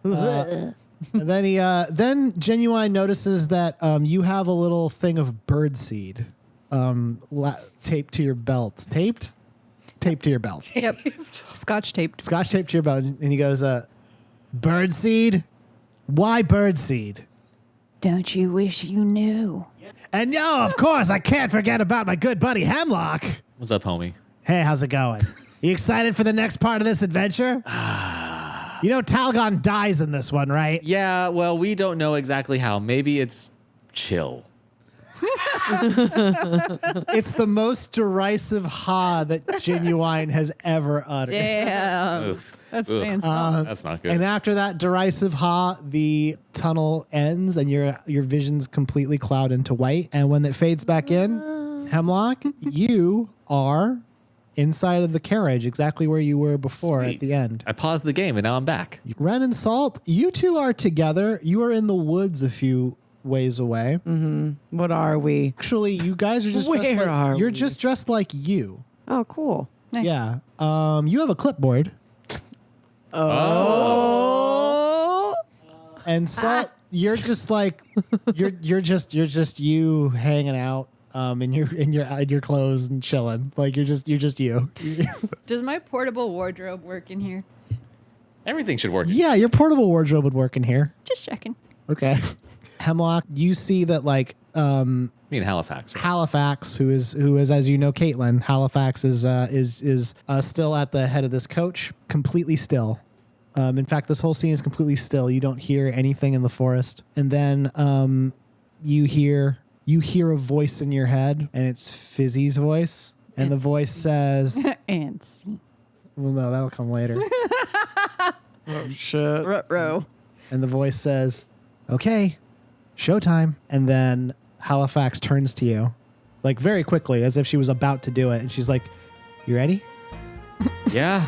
Speaker 2: And then Genuine notices that you have a little thing of birdseed taped to your belt. Taped to your belt.
Speaker 5: Yep. Scotch taped.
Speaker 2: Scotch taped to your belt, and he goes, "Birdseed? Why birdseed?"
Speaker 5: Don't you wish you knew?
Speaker 2: And no, of course, I can't forget about my good buddy Hemlock.
Speaker 4: What's up, homie?
Speaker 2: Hey, how's it going? You excited for the next part of this adventure? You know Talgon dies in this one, right?
Speaker 4: Yeah, well, we don't know exactly how. Maybe it's chill.
Speaker 2: It's the most derisive ha that Genuine has ever uttered.
Speaker 5: Damn.
Speaker 4: Ugh.
Speaker 5: That's
Speaker 4: Ugh.
Speaker 5: fancy.
Speaker 4: That's not good.
Speaker 2: And after that derisive ha, the tunnel ends and your vision's completely cloud into white. And when it fades back in, Hemlock, you are inside of the carriage, exactly where you were before
Speaker 4: Sweet.
Speaker 2: at the end.
Speaker 4: I paused the game and now I'm back.
Speaker 2: Wren and Salt, you two are together. You are in the woods a few ways away.
Speaker 3: What are we?
Speaker 2: Actually, you guys are just
Speaker 3: Where
Speaker 2: dressed like,
Speaker 3: are
Speaker 2: you're
Speaker 3: we?
Speaker 2: just dressed like you.
Speaker 3: Oh, cool.
Speaker 5: Nice.
Speaker 2: Yeah. You have a clipboard.
Speaker 3: Oh.
Speaker 2: And Salt, you're just like you're just you hanging out in your clothes and chilling. Like you're just you.
Speaker 5: Does my portable wardrobe work in here?
Speaker 4: Everything should work.
Speaker 2: Yeah, your portable wardrobe would work in here.
Speaker 5: Just checking.
Speaker 2: Okay. Hemlock, you see that like
Speaker 4: Me in Halifax, right?
Speaker 2: Halifax, who is as you know, Caitlin. Halifax is still at the head of this coach, completely still. In fact, this whole scene is completely still. You don't hear anything in the forest, and then you hear a voice in your head, and it's Fizzy's voice, and the voice says,
Speaker 5: And see.
Speaker 2: "Well, no, that'll come later."
Speaker 3: Oh, shit.
Speaker 5: Ruh-roh.
Speaker 2: And the voice says, "Okay, showtime." And then Halifax turns to you, like very quickly, as if she was about to do it, and she's like, "You ready?"
Speaker 4: Yeah.